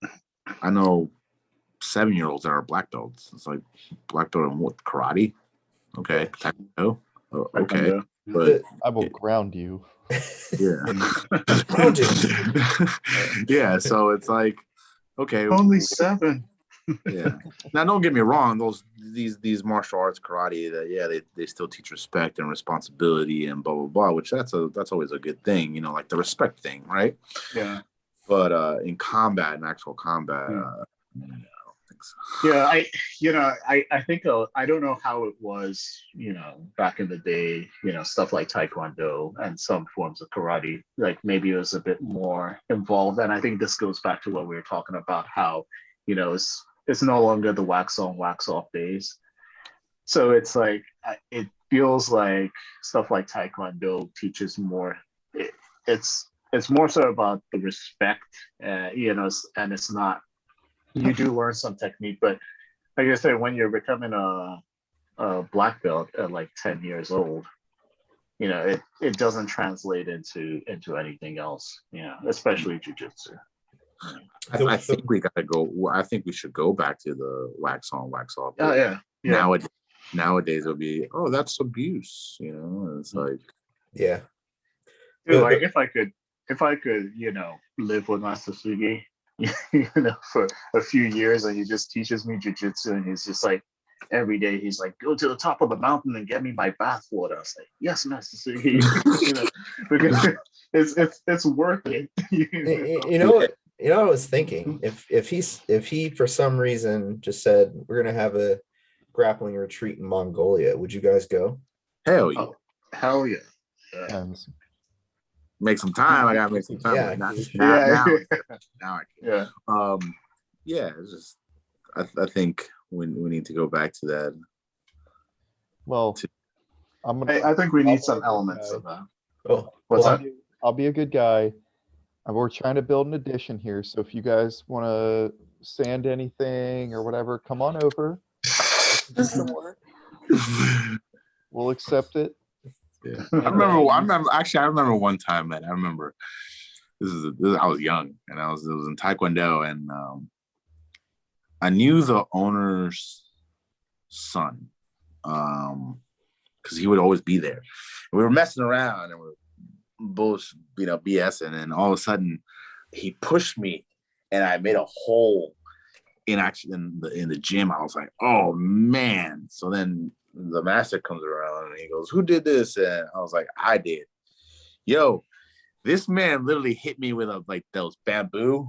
I know 7-year-olds that are black belts. It's like black belt in what, karate? Okay, taekwondo. Oh, okay, Taekwondo. but I will ground you. yeah, Ground you. yeah. So it's like, okay, Only 7. yeah. Now, don't get me wrong; these martial arts, karate, that yeah, they still teach respect and responsibility and blah blah blah, which that's always a good thing, you know, like the respect thing, right? Yeah. But in combat, in actual combat, no, I don't think so. Yeah, I think I don't know how it was, back in the day, stuff like Taekwondo and some forms of karate, like maybe it was a bit more involved. And I think this goes back to what we were talking about, how, it's no longer the wax on, wax off days. So it's like, it feels like stuff like Taekwondo teaches more. It's more so about the respect, and it's not, you do learn some technique, but like I said, when you're becoming a black belt at like 10 years old, it doesn't translate into anything else, especially jiu-jitsu. I think we gotta go. I think we should go back to the wax on, wax off. Oh yeah. Nowadays it'll be, oh, that's abuse. And it's like, Yeah. Dude, like if I could, live with Master Sugi, for a few years, and he just teaches me jiu-jitsu, and he's just like, every day he's like, go to the top of the mountain and get me my bath water. I was like, yes, Master Sugi. Because it's worth it. You know what? I was thinking, if he for some reason just said we're gonna have a grappling retreat in Mongolia, would you guys go? hell yeah. Oh, hell yeah. Make some time. I gotta make some time. Yeah. Now I can. Yeah. Yeah. It's just, I think we need to go back to that. Well, I think we need some elements of that. Oh, What's well, that? I'll be a good guy. We're trying to build an addition here, so if you guys want to sand anything or whatever, come on over. Do some work. We'll accept it. Yeah. I remember one time, man. I remember I was young, and it was in Taekwondo, and I knew the owner's son, because he would always be there. And we were messing around, and we were both, BSing, and all of a sudden he pushed me, and I made a hole in the gym. I was like, oh man. So then the master comes around and he goes, who did this? And I was like, I did. Yo, this man literally hit me with those bamboo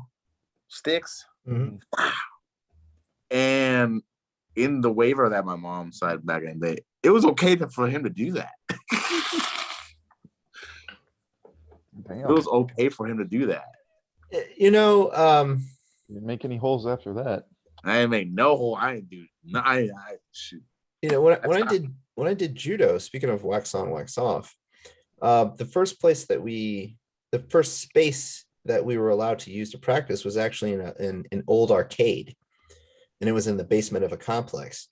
sticks. mhm. And in the waiver that my mom signed back in the day, it was okay for him to do that. Damn. It was okay for him to do that. You Didn't make any holes after that. I didn't make no hole. I didn't do no. I shoot. when I did judo, speaking of wax on, wax off, the first space that we were allowed to use to practice was actually in an old arcade, and it was in the basement of a complex.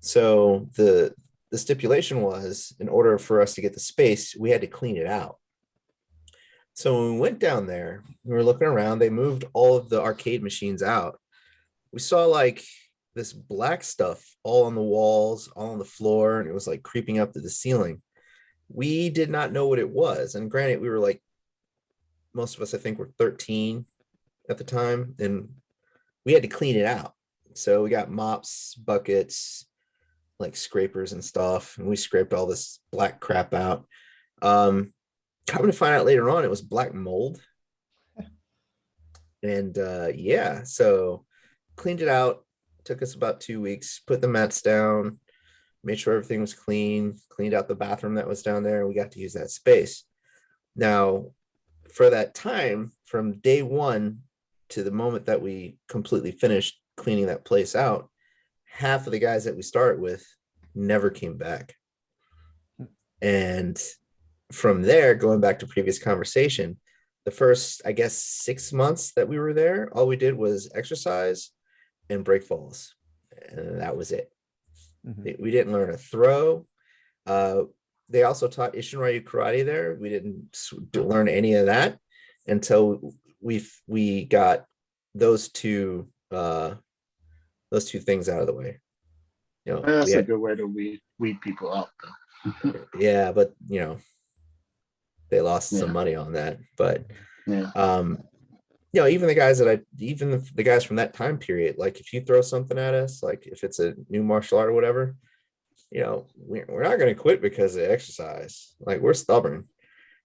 So the stipulation was, in order for us to get the space, we had to clean it out. So when we went down there, we were looking around, they moved all of the arcade machines out. We saw like this black stuff all on the walls, all on the floor, and it was like creeping up to the ceiling. We did not know what it was. And granted, we were like, most of us, I think, were 13 at the time, and we had to clean it out. So we got mops, buckets, like scrapers and stuff, and we scraped all this black crap out. Coming to find out later on, it was black mold. And yeah, so cleaned it out. Took us about 2 weeks, put the mats down, made sure everything was clean, cleaned out the bathroom that was down there, and we got to use that space. Now, for that time, from day one to the moment that we completely finished cleaning that place out, half of the guys that we started with never came back. And from there, going back to previous conversation, the first, I guess, 6 months that we were there, all we did was exercise and break falls. And that was it. Mm-hmm. We didn't learn a throw. They also taught Ishinryu karate there. We didn't learn any of that until we got those two things out of the way. You know, That's we a had, good way to weed people out, though. yeah, but you know, they lost some Yeah. money on that. But Yeah. you know, even the guys from that time period, like if you throw something at us, like if it's a new martial art or whatever, you know, we're not going to quit because of exercise. Like we're stubborn.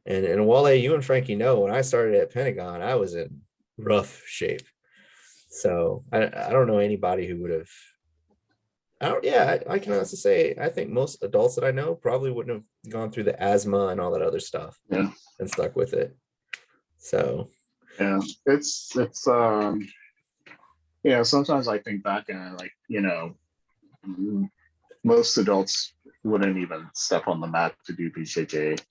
And Wole, you and Frankie know when I started at Pentagon, I was in rough shape. So I don't know anybody who would have. I can honestly say I think most adults that I know probably wouldn't have gone through the asthma and all that other stuff Yeah. and stuck with it. So Yeah, it's sometimes I think back and like, most adults wouldn't even step on the mat to do BJJ.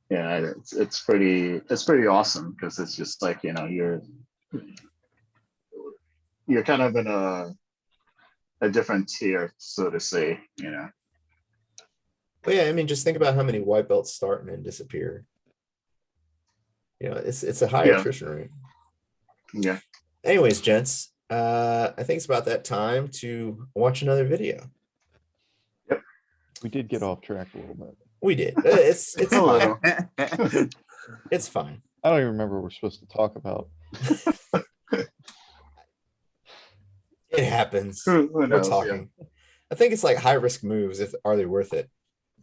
Yeah, it's pretty awesome because it's just like, you're kind of in a different tier, so to say, but yeah, I mean, just think about how many white belts start and then disappear. You know, it's a high Yeah. attrition rate. Yeah. Anyways, gents, I think it's about that time to watch another video. Yep. We did get off track a little bit. We did. It's A fine. little. It's fine. I don't even remember what we're supposed to talk about. It happens. Who We're knows? talking. I think it's like high risk moves. Are they worth it?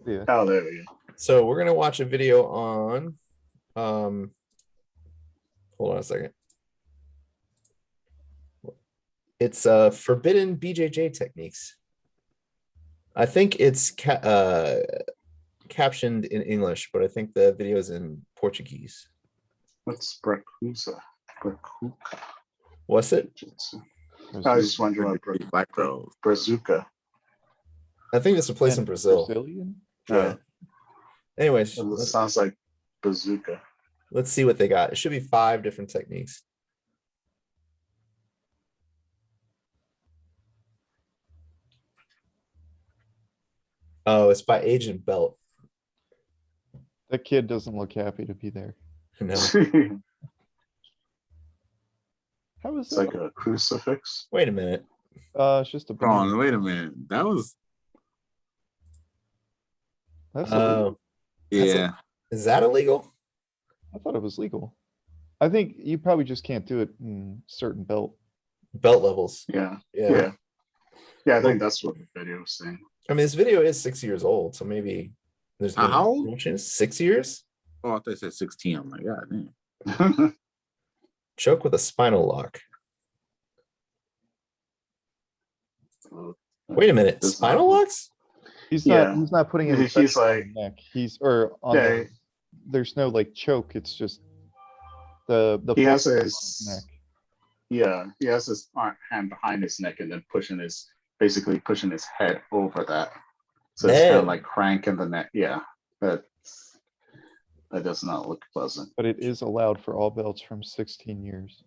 Yeah. Oh, there we go. So we're gonna watch a video on. Hold on a second. It's forbidden BJJ techniques. I think it's captioned in English, but I think the video is in Portuguese. What's Bracusa? What's it? I was just wondering about Black belt. Brazuca. I think it's a place in Brazil. Brazilian? Yeah. Anyways, It sounds like bazooka. let's see what they got. It should be 5 different techniques. Oh, it's by Agent Belt. That kid doesn't look happy to be there. No. How is It's that? like a crucifix. Wait a minute. It's just a Hold banana. on, wait a minute. That was That's illegal. That's yeah. Is that illegal? I thought it was legal. I think you probably just can't do it in certain belt. Belt levels. Yeah. Yeah. Yeah, I think that's what the video was saying. I mean, this video is 6 years old, so maybe there's How old? no chance. 6 years? Oh, I thought they said 16. I'm like, God damn. Choke with a spinal lock. Wait a minute. Does Spinal not- locks? He's Yeah. not putting any He's pressure on like- the neck. Yeah, There's no like choke. It's just the he has pressure his on his neck. Yeah, he has his hand behind his neck and then basically pushing his head over that. So it's kind Oh. of like cranking the neck. Yeah, that does not look pleasant. But it is allowed for all belts from 16 years.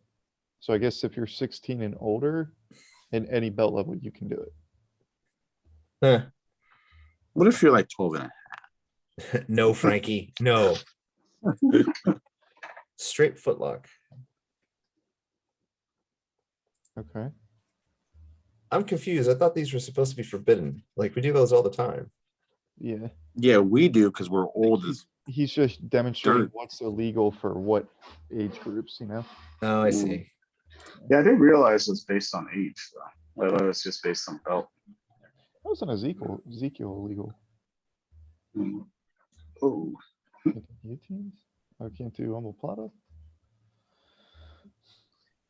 So I guess if you're 16 and older, in any belt level, you can do it. Huh. What if you're like 12 and a half? No, Frankie. No. Straight footlock. Okay. I'm confused. I thought these were supposed to be forbidden. Like we do those all the time. Yeah. Yeah, we do because we're old as He's just demonstrating Dirt. what's illegal for what age groups, you know? Oh, I see. Yeah, I didn't realize it was based on age though. I thought it was just based on belt. That wasn't Ezekiel illegal. Oh, Guillotines? I can't do omoplata?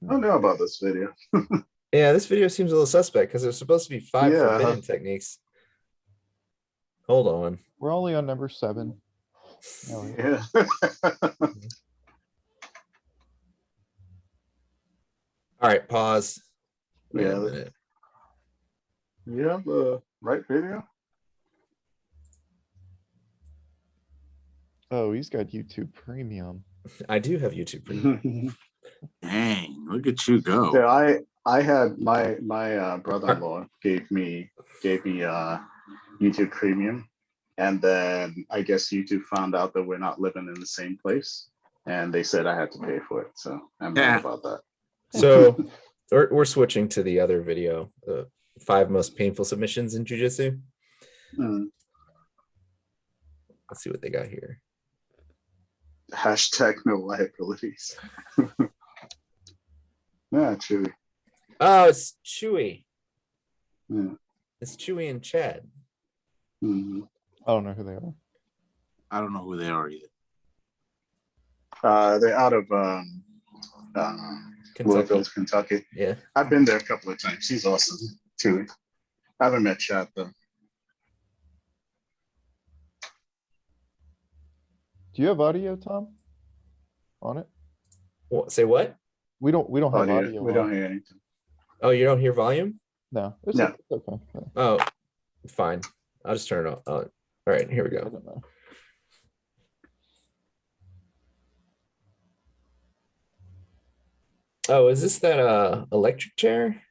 I don't know about this video. Yeah, this video seems a little suspect because there's supposed to be 5 Yeah. forbidden techniques. Hold on. We're only on number 7. Oh, yeah. Yeah. All right, pause. Wait a Yeah. minute. You have the right video? Oh, he's got YouTube Premium. I do have YouTube Premium. dang. Look at you go. Yeah, I had my brother-in-law gave me YouTube Premium, and then I guess YouTube found out that we're not living in the same place, and they said I had to pay for it. So I'm mad about that. So we're switching to the other video, the 5 most painful submissions in jiu-jitsu. Let's see what they got here. Hashtag no liabilities. Yeah, Chewy. Oh, it's Chewy. Yeah. It's Chewy and Chad. Mm-hmm. I don't know who they are. I don't know who they are either. They're out of Louisville, Kentucky. Yeah. I've been there a couple of times. He's awesome too. I haven't met Chad though. Do you have audio, Tom? On it? What, say what? We don't have audio. We don't hear anything. Oh, you don't hear volume? No. It's No. okay. Yeah. Oh, fine. I'll just turn it on. All right, here we I go. don't know. Oh, is this that electric chair?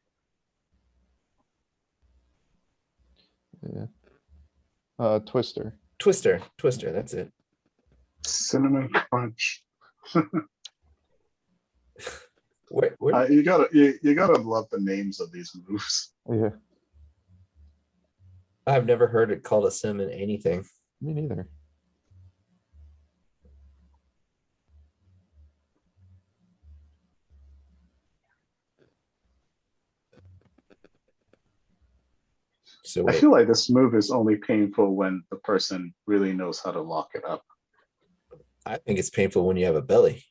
Yeah. Twister. Twister, that's it. Cinnamon crunch. Where? You gotta love the names of these moves. Yeah. I've never heard it called a cinnamon anything. Me neither. So I feel like this move is only painful when the person really knows how to lock it up. I think it's painful when you have a belly.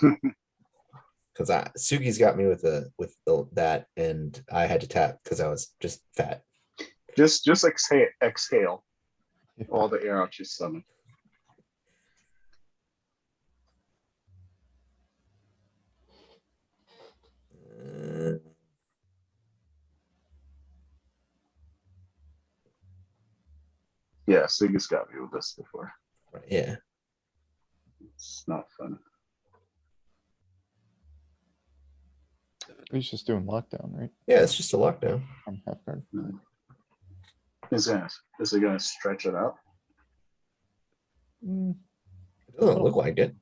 Because Sugi's got me with that, and I had to tap because I was just fat. Just exhale all the air out your stomach. Yeah, Siggy's got me with this before. Yeah. It's not fun. He's just doing lockdown, right? Yeah, it's just a lockdown. I'm half guard. Is it gonna stretch it out? Mm, It doesn't look like it.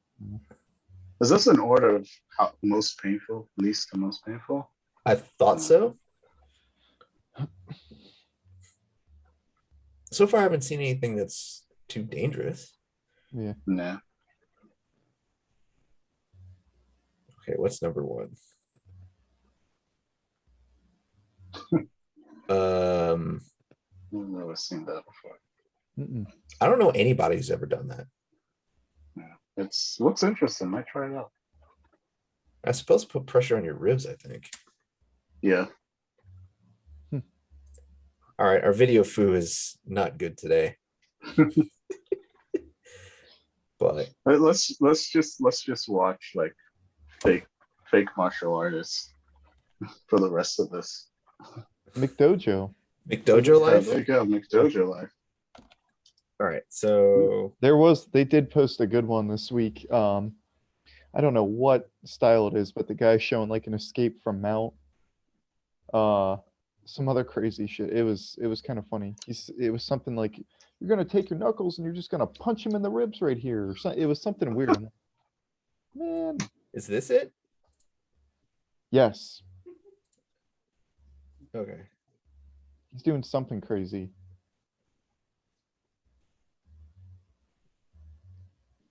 Is this an order of how most painful, least to most painful? I thought so. So far, I haven't seen anything that's too dangerous. yeah. Nah. Okay, what's number 1? I've never seen that before. Mm-mm. I don't know anybody who's ever done that. Yeah. Looks interesting. Might try it out. I suppose put pressure on your ribs, I think. Yeah. All right, our video foo is not good today. But Let's just watch like fake martial artists for the rest of this. McDojo. McDojo Yeah, life. there you go, McDojo life. All right, so They did post a good one this week. I don't know what style it is, but the guy showing like an escape from Mount. Some other crazy shit. It was kind of funny. It was something like, you're gonna take your knuckles and you're just gonna punch him in the ribs right here. Or something. It was something weird. Man. is this it? Yes. Okay. He's doing something crazy.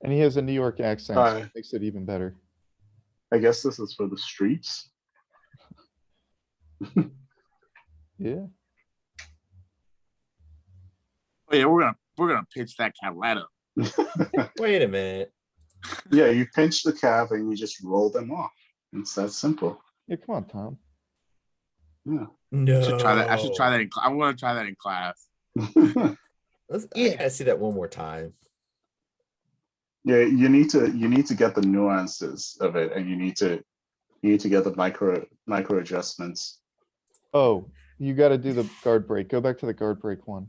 And he has a New York accent, so it makes it even better. I guess this is for the streets. Yeah. Oh yeah, we're gonna pitch that cat up. Wait a minute. Yeah, you pinch the calf and you just roll them off. It's that simple. Yeah, come on, Tom. Yeah. No. I should try that. I should try that. I'm gonna try that in class. I gotta see that one more time. Yeah, you need to get the nuances of it, and you need to get the micro adjustments. Oh, you got to do the guard break. Go back to the guard break one.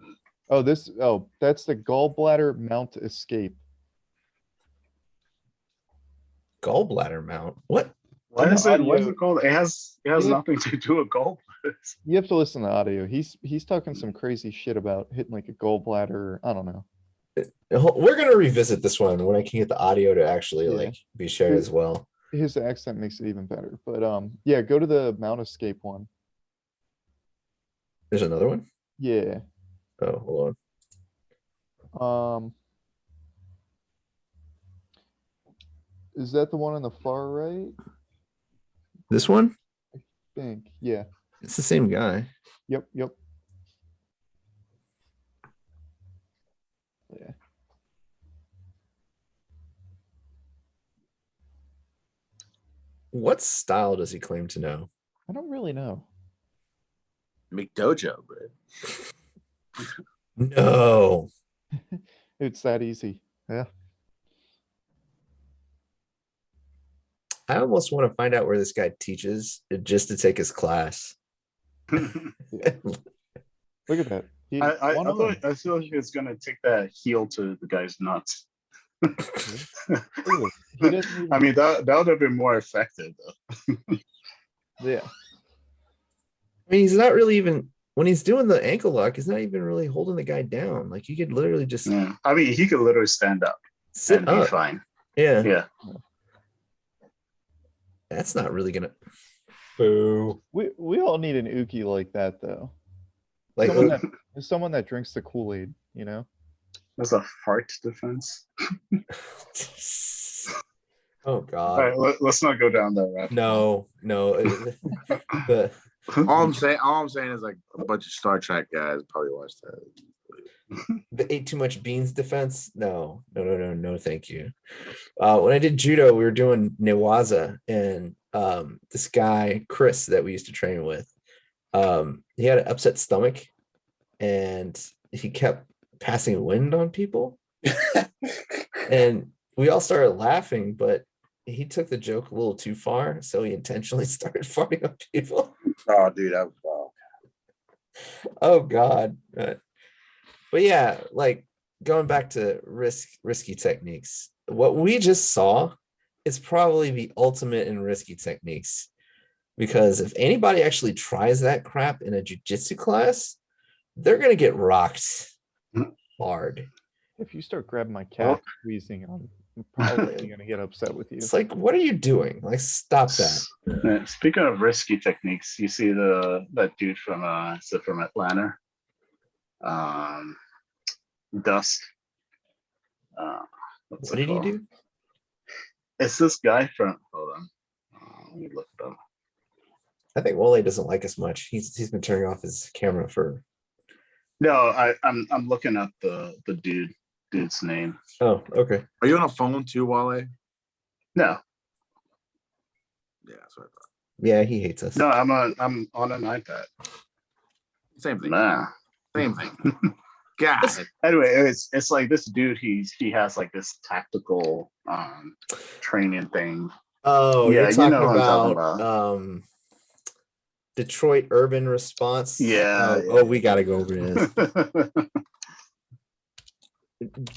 Oh, that's the gallbladder mount escape. Gallbladder mount. What? What is audio- it called? It has nothing to do with gallbladders. You have to listen to the audio. He's talking some crazy shit about hitting like a gallbladder. I don't know. We're gonna revisit this one when I can get the audio to actually Yeah. like be shared as well. His accent makes it even better. But yeah, go to the Mount Escape one. There's another one. Yeah. Oh, hold on. Is that the one on the far right? This one? I think. Yeah. It's the same guy. Yep. Yeah. What style does he claim to know? I don't really know. McDojo, bro. No. It's that easy. Yeah. I almost want to find out where this guy teaches just to take his class. Look at that. I feel like he was gonna take that heel to the guy's nuts. He doesn't even, I mean, that would have been more effective though. yeah. I mean, he's not really even when he's doing the ankle lock, he's not even really holding the guy down. Like you could literally just Yeah. I mean, he could literally stand up sit and be up. fine. Yeah. Yeah. That's not really gonna. Boo. We all need an Uki like that though. Like Someone that drinks the Kool-Aid, you know? That's a fart defense. Oh All God. right, let's not go down that route. No. The All I'm saying is like a bunch of Star Trek guys probably watched that. ate too much beans defense. No, thank you. When I did judo, we were doing newaza, and this guy Chris that we used to train with, he had an upset stomach, and he kept passing wind on people, and we all started laughing, but he took the joke a little too far, so he intentionally started farting on people. Oh, dude, that was wild. Oh God. But yeah, like going back to risky techniques, what we just saw is probably the ultimate in risky techniques, because if anybody actually tries that crap in a jiu-jitsu class, they're gonna get rocked hard. If you start grabbing my cat squeezing, I'm probably gonna get upset with you. It's like, what are you doing? Like, stop that. Yeah, speaking of risky techniques, you see that dude from Atlanta, Dust. What did he do? It's this guy from. Hold on, let me look it up. I think Wole doesn't like us much. He's been turning off his camera for. No, I'm looking at the dude's name. Oh, okay. Are you on a phone too, Wale? No, Yeah, that's what I thought. Yeah, he hates us. no, I'm on an iPad. Same thing. Nah. Same thing. God. Anyway, it's like this dude. He has like this tactical training thing. Oh, Yeah, you're talking, what I'm talking about Detroit Urban Response. Yeah. Oh, we gotta go over this.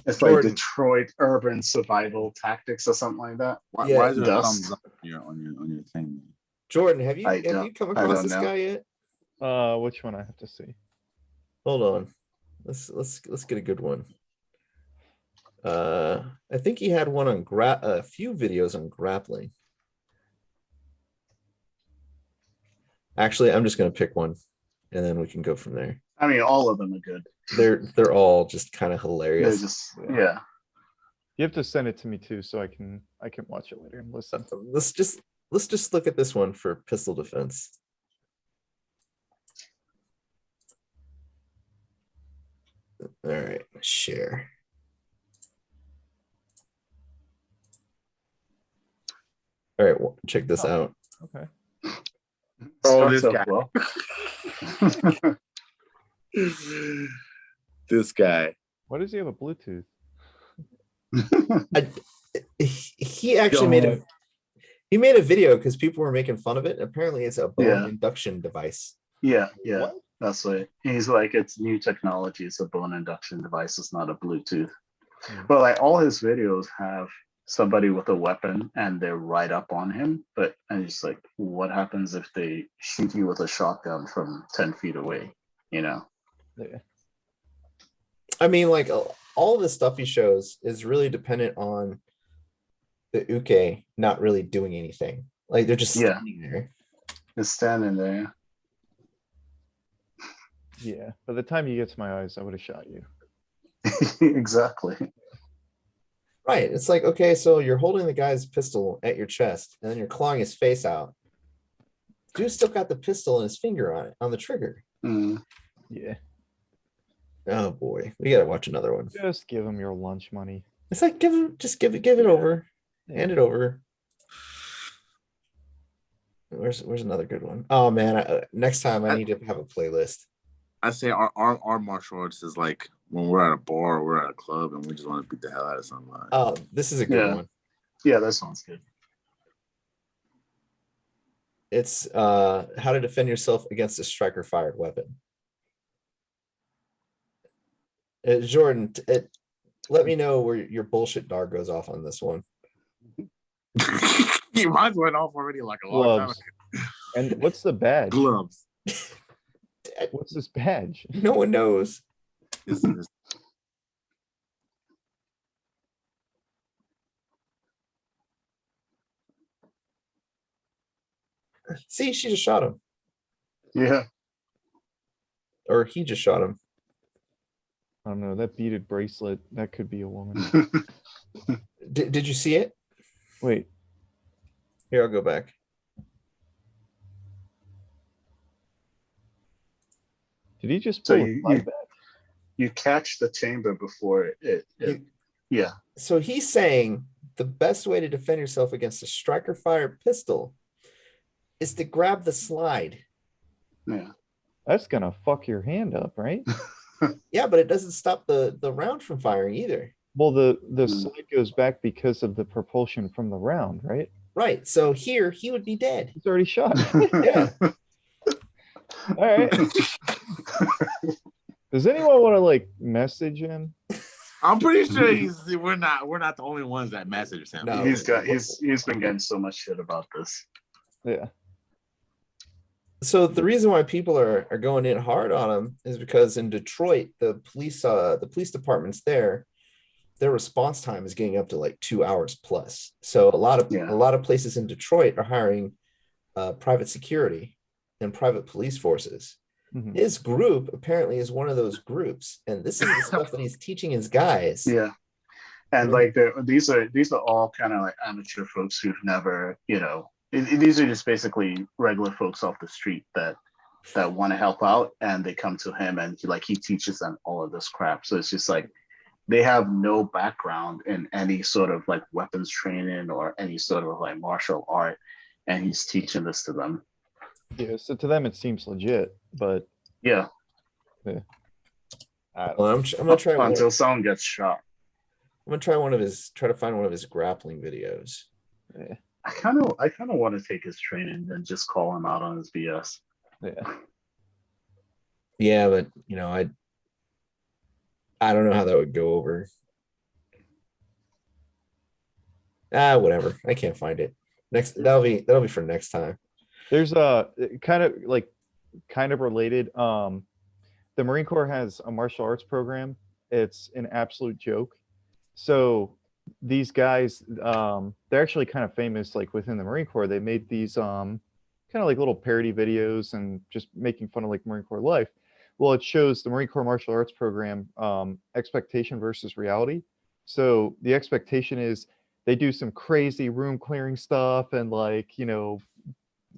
It's Jordan. like Detroit Urban Survival Tactics or something like that. Yeah, Why is there a Dust. thumbs up on your thing? Jordan, have you I don't- come I across don't this know. guy yet? Which one I have to see? Hold on. Let's get a good one. I think he had one on a few videos on grappling. Actually, I'm just gonna pick one, and then we can go from there. I mean, all of them are good. They're all just kind of They're hilarious. just yeah. You have to send it to me too, so I can watch it later and listen. Let's just look at this one for pistol defense. All right, share. All right, well, check this out. Okay. Oh, Starts this off guy. well. This guy. Why does he have a Bluetooth? He actually made a video because people were making fun of it. Apparently, it's a bone Yeah. induction device. Yeah. What? That's what he's like. It's new technology. It's a bone induction device. It's not a Bluetooth. Hmm. But like all his videos have somebody with a weapon and they're right up on him. But and it's like, what happens if they shoot you with a shotgun from 10 feet away? You know? Yeah. I mean, like all the stuff he shows is really dependent on the uke not really doing anything. Like they're just standing there. Just standing there. Yeah. By the time you get to my eyes, I would have shot you. Exactly. Right. It's like, okay, so you're holding the guy's pistol at your chest and then you're clawing his face out. Dude still got the pistol and his finger on it, on the trigger. Yeah. Oh boy. We gotta watch another one. Just give him your lunch money. It's like give it over. Yeah. Hand it over. Where's another good one? Oh man, next time I need to have a playlist. I say our martial arts is like when we're at a bar or we're at a club and we just want to beat the hell out of somebody. Oh, this is a good one. Yeah, that sounds good. It's how to defend yourself against a striker fired weapon. Jordan, let me know where your bullshit dart goes off on this one. Mine went off already like a long time ago. And what's the badge? Gloves. What's this badge? No one knows. See, she just shot him. Yeah. Or he just shot him. I don't know. That beaded bracelet, that could be a woman. Did you see it? Wait. Here, I'll go back. Did he just So pull his leg back? You catch the chamber before it yeah. So he's saying the best way to defend yourself against a striker fired pistol is to grab the slide. Yeah. That's gonna fuck your hand up, right? Yeah, but it doesn't stop the round from firing either. Well, the slide goes back because of the propulsion from the round, right? Right. So here he would be dead. He's already shot. Yeah. All right. Does anyone want to like message him? I'm pretty sure we're not the only ones that message him. No. He's been getting so much shit about this. Yeah. So the reason why people are going in hard on him is because in Detroit, the police departments there, their response time is getting up to like 2 hours plus. So a lot of places in Detroit are hiring private security and private police forces. Mhm. His group apparently is one of those groups, and this is the stuff that he's teaching his guys. Yeah. And like these are all kind of like amateur folks who've never, these are just basically regular folks off the street that want to help out, and they come to him and he teaches them all of this crap. So it's just like they have no background in any sort of like weapons training or any sort of like martial art, and he's teaching this to them. Yeah. So to them it seems legit, but Yeah. yeah. Well, I'm gonna try until someone gets shot. I'm gonna try to find one of his grappling videos. Yeah. I kind of want to take his training and just call him out on his BS. Yeah. Yeah, but I don't know how that would go over. Whatever. I can't find it. That'll be for next time. There's a kind of related. The Marine Corps has a martial arts program. It's an absolute joke. So these guys, they're actually kind of famous, like within the Marine Corps. They made these kind of like little parody videos and just making fun of like Marine Corps life. Well, it shows the Marine Corps martial arts program, expectation versus reality. So the expectation is they do some crazy room clearing stuff and like,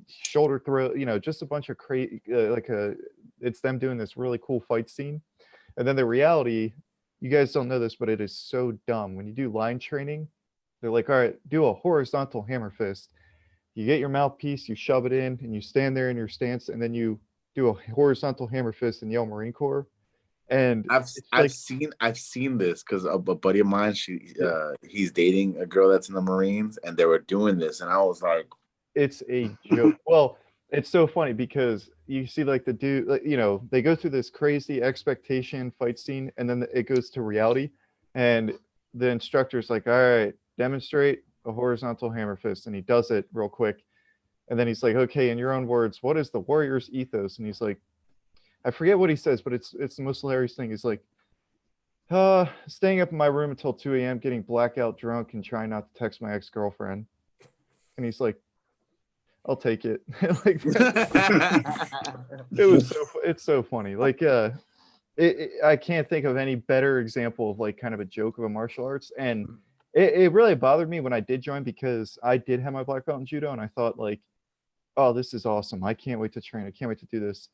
shoulder throw, just a bunch of crazy, it's them doing this really cool fight scene. And then the reality, you guys don't know this, but it is so dumb. When you do line training, they're like, all right, do a horizontal hammer fist. You get your mouthpiece, you shove it in, and you stand there in your stance, and then you do a horizontal hammer fist and yell Marine Corps. And I've seen this because a buddy of mine, he's dating a girl that's in the Marines, and they were doing this, and I was like, it's a joke. Well, it's so funny because you see like the dude, they go through this crazy expectation fight scene, and then it goes to reality, and the instructor's like, all right, demonstrate a horizontal hammer fist, and he does it real quick, and then he's like, okay, in your own words, what is the warrior's ethos? And he's like, I forget what he says, but it's the most hilarious thing. He's like, Staying up in my room until 2 a.m., getting blackout drunk and trying not to text my ex-girlfriend. And he's like, I'll take it. Like, it's so funny. Like, I can't think of any better example of like kind of a joke of a martial arts. And it really bothered me when I did join, because I did have my black belt in judo and I thought like, oh, this is awesome. I can't wait to train. I can't wait to do this.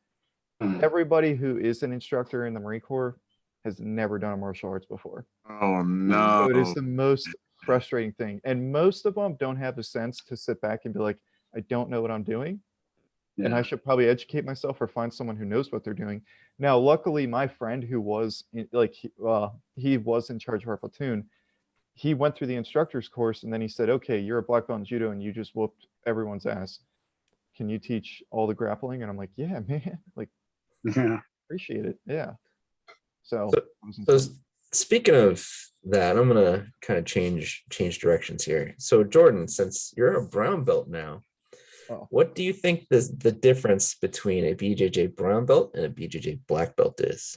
Everybody who is an instructor in the Marine Corps has never done a martial arts before. Oh no. So it is the most frustrating thing. And most of them don't have the sense to sit back and be like, I don't know what I'm doing. And I should probably educate myself or find someone who knows what they're doing. Now, luckily, my friend who was he was in charge of our platoon, he went through the instructor's course and then he said, okay, you're a black belt in judo and you just whooped everyone's ass. Can you teach all the grappling? And I'm like, yeah, man, like, appreciate it. Yeah. So speaking of that, I'm gonna kind of change directions here. So Jordan, since you're a brown belt now, what do you think the difference between a BJJ brown belt and a BJJ black belt is?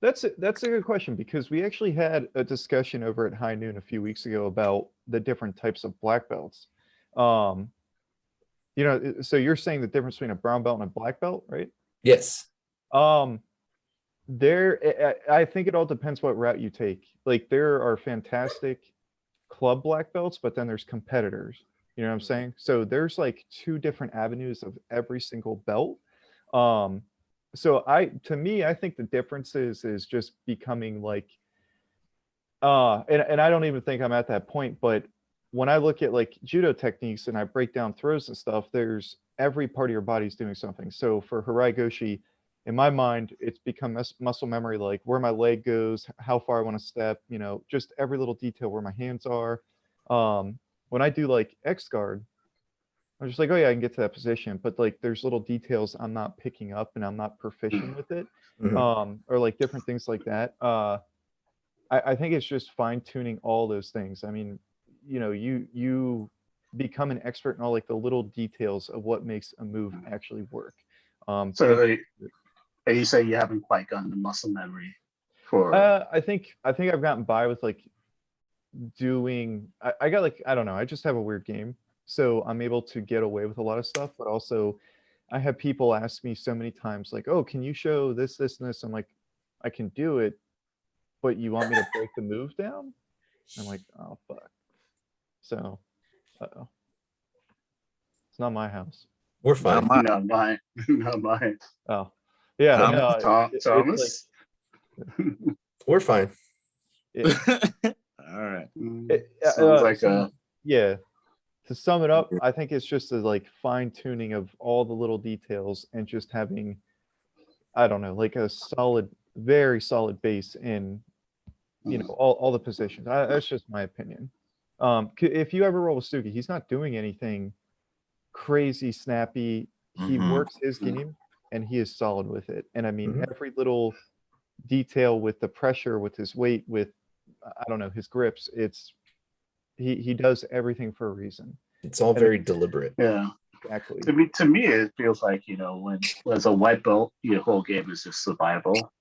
That's a good question, because we actually had a discussion over at High Noon a few weeks ago about the different types of black belts. So you're saying the difference between a brown belt and a black belt, right? Yes. I think it all depends what route you take. Like, there are fantastic club black belts, but then there's competitors. You know what I'm saying? So there's like two different avenues of every single belt. So to me, I think the difference is just becoming like, and I don't even think I'm at that point, but when I look at like judo techniques and I break down throws and stuff, there's every part of your body's doing something. So for Harai Goshi, in my mind, it's become muscle memory, like where my leg goes, how far I want to step, just every little detail where my hands are. When I do like X guard, I'm just like, oh yeah, I can get to that position. But like, there's little details I'm not picking up and I'm not proficient with it. Or like different things like that. I think it's just fine tuning all those things. I mean, you become an expert in all like the little details of what makes a move actually work. So you say you haven't quite gotten the muscle memory for? I think I've gotten by with like doing. I got like, I don't know. I just have a weird game, so I'm able to get away with a lot of stuff. But also, I have people ask me so many times like, "Oh, can you show this, this, and this?" I'm like, "I can do it, but you want me to break the move down?" I'm like, "Oh fuck." So, it's not my house. We're fine. Not mine. Not mine. Oh, yeah. Thomas. We're fine. Yeah. All right. Sounds like yeah. To sum it up, I think it's just a like fine tuning of all the little details and just having, I don't know, like a very solid base in, all the positions. That's just my opinion. If you ever roll with Suki, he's not doing anything crazy snappy. He works his game and he is solid with it. And I mean, every little detail with the pressure, with his weight, with, I don't know, his grips, he does everything for a reason. It's all very deliberate. Yeah. Exactly. To me, it feels like, when as a white belt, your whole game is just survival.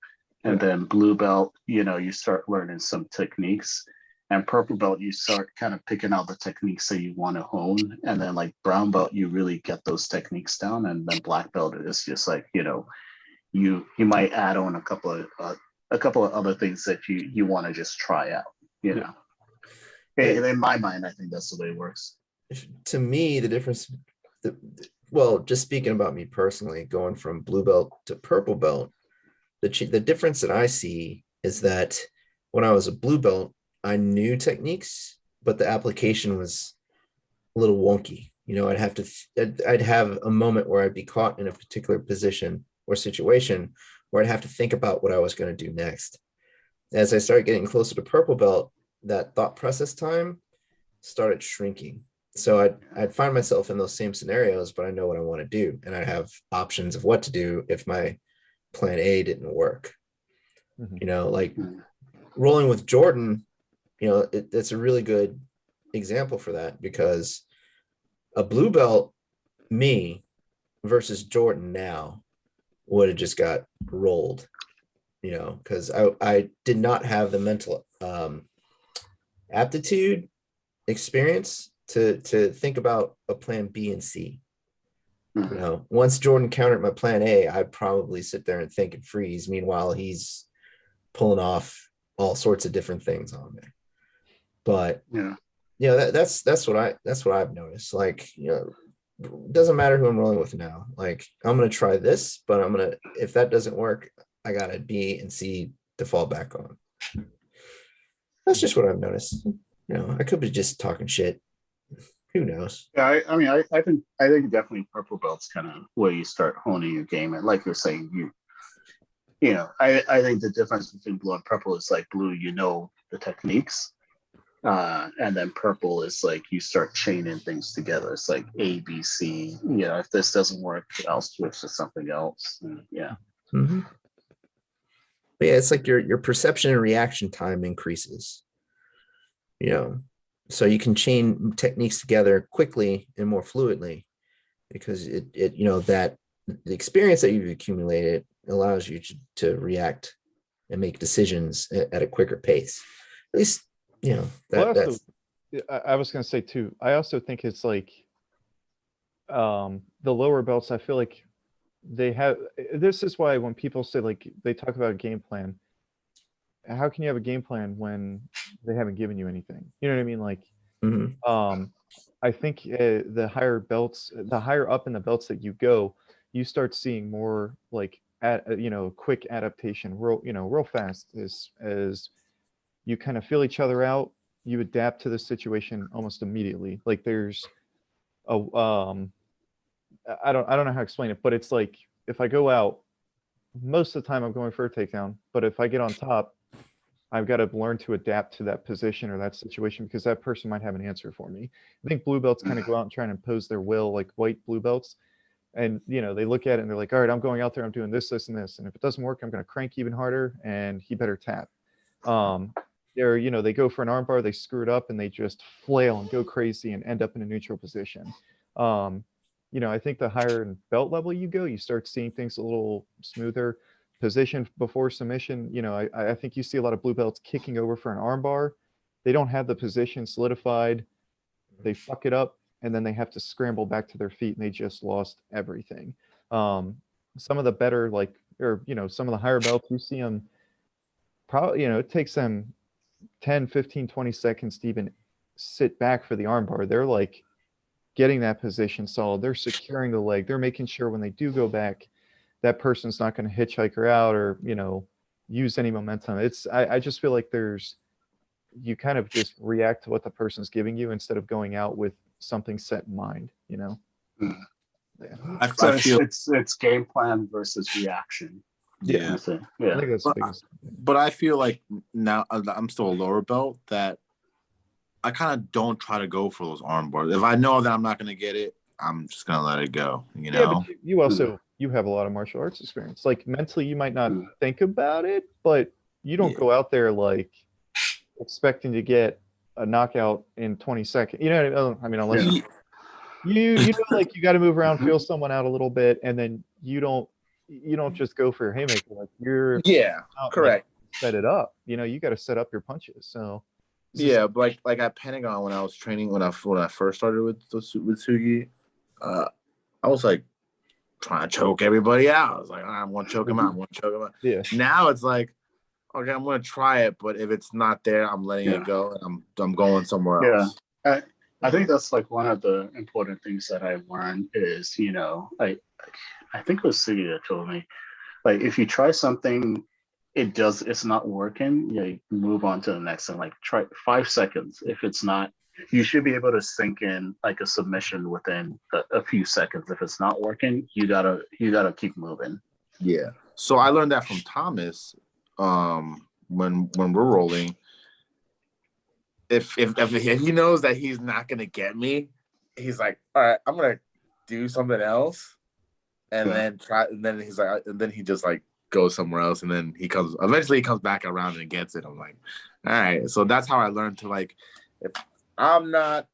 And then blue belt, you start learning some techniques. And purple belt, you start kind of picking out the techniques that you want to hone. And then like brown belt, you really get those techniques down. And then black belt is just like, you might add on a couple of other things that you want to just try out, In my mind, I think that's the way it works. To me, the difference, just speaking about me personally, going from blue belt to purple belt, the difference that I see is that when I was a blue belt, I knew techniques, but the application was a little wonky. I'd have a moment where I'd be caught in a particular position or situation where I'd have to think about what I was going to do next. As I started getting closer to purple belt, that thought process time started shrinking. So I'd find myself in those same scenarios, but I know what I want to do. And I have options of what to do if my plan A didn't work. Like rolling with Jordan, it's a really good example for that, because a blue belt me versus Jordan now would have just got rolled. you know, because I did not have the mental aptitude experience to think about a plan B and C. You know, once Jordan countered my plan A, I'd probably sit there and think and freeze. Meanwhile, he's pulling off all sorts of different things on me. But Yeah. you know, that's what I've noticed. Like, you know, it doesn't matter who I'm rolling with now. Like, I'm gonna try this, but if that doesn't work, I got a B and C to fall back on. That's just what I've noticed. You know, I could be just talking shit. Who knows? Yeah, I mean, I think definitely purple belt's kind of where you start honing your game. And like you're saying, you know, I think the difference between blue and purple is like blue, you know, the techniques, and then purple is like you start chaining things together. It's like A, B, C. You know, if this doesn't work, I'll switch to something else. And yeah. Mm-hmm. But yeah, it's like your perception and reaction time increases. You know, so you can chain techniques together quickly and more fluidly because it you know, that the experience that you've accumulated allows you to react and make decisions at a quicker pace. At least, you know, that's. I was going to say too, I also think it's like the lower belts, I feel like they have, this is why when people say, like, they talk about a game plan, how can you have a game plan when they haven't given you anything? You know what I mean? Like, I think the higher belts, the higher up in the belts that you go, you start seeing more like you know, quick adaptation, real fast as you kind of feel each other out, you adapt to the situation almost immediately. Like there's a I don't know how to explain it, but it's like if I go out, most of the time I'm going for a takedown, but if I get on top, I've got to learn to adapt to that position or that situation because that person might have an answer for me. I think blue belts kind of go out and try and impose their will, like white blue belts. And, you know, they look at it and they're like, all right, I'm going out there, I'm doing this, this, and this. And if it doesn't work, I'm going to crank even harder and he better tap. They're, you know, they go for an armbar, they screw it up and they just flail and go crazy and end up in a neutral position. You know, I think the higher in belt level you go, you start seeing things a little smoother. Position before submission, you know, I think you see a lot of blue belts kicking over for an armbar. They don't have the position solidified. They fuck it up, and then they have to scramble back to their feet, and they just lost everything. Some of the better, like, or, you know, some of the higher belts, you see them, probably, you know, it takes them 10, 15, 20 seconds to even sit back for the armbar. They're like getting that position solid. They're securing the leg. They're making sure when they do go back, that person's not going to hitchhiker out or, you know, use any momentum. I just feel like you kind of just react to what the person's giving you instead of going out with something set in mind, you know? Yeah. So I feel it's game plan versus reaction. yeah. I think that's the biggest. But I feel like now I'm still a lower belt that I kind of don't try to go for those arm bars. If I know that I'm not going to get it, I'm just going to let it go, you know? Yeah, but you also, you have a lot of martial arts experience. Like mentally, you might not think about it, but you don't go out there like expecting to get a knockout in 20 seconds. You know, I mean, unless you know, like you got to move around, feel someone out a little bit, and then you don't just go for your haymaker. Like you're correct. Set it up. You know, you got to set up your punches. So yeah, but like at Pentagon when I was training when I first started with Sugi, I was like trying to choke everybody out. I was like, I'm going to choke him out. I'm going to choke him out. Yeah. Now it's like, okay, I'm going to try it, but if it's not there, I'm letting it go and I'm going somewhere else. Yeah. I think that's like one of the important things that I learned is, you know, I think it was Sugi that told me, like, if you try something, it's not working, you move on to the next thing. Like try 5 seconds. If it's not, you should be able to sink in like a submission within a few seconds. If it's not working, you gotta keep moving. Yeah. So I learned that from Thomas. When we're rolling, if he knows that he's not gonna get me, he's like, all right, I'm gonna do something else, and then try. And then he's like, and then he just like goes somewhere else, and then eventually he comes back around and gets it. I'm like, all right. So that's how I learned to like, if I'm not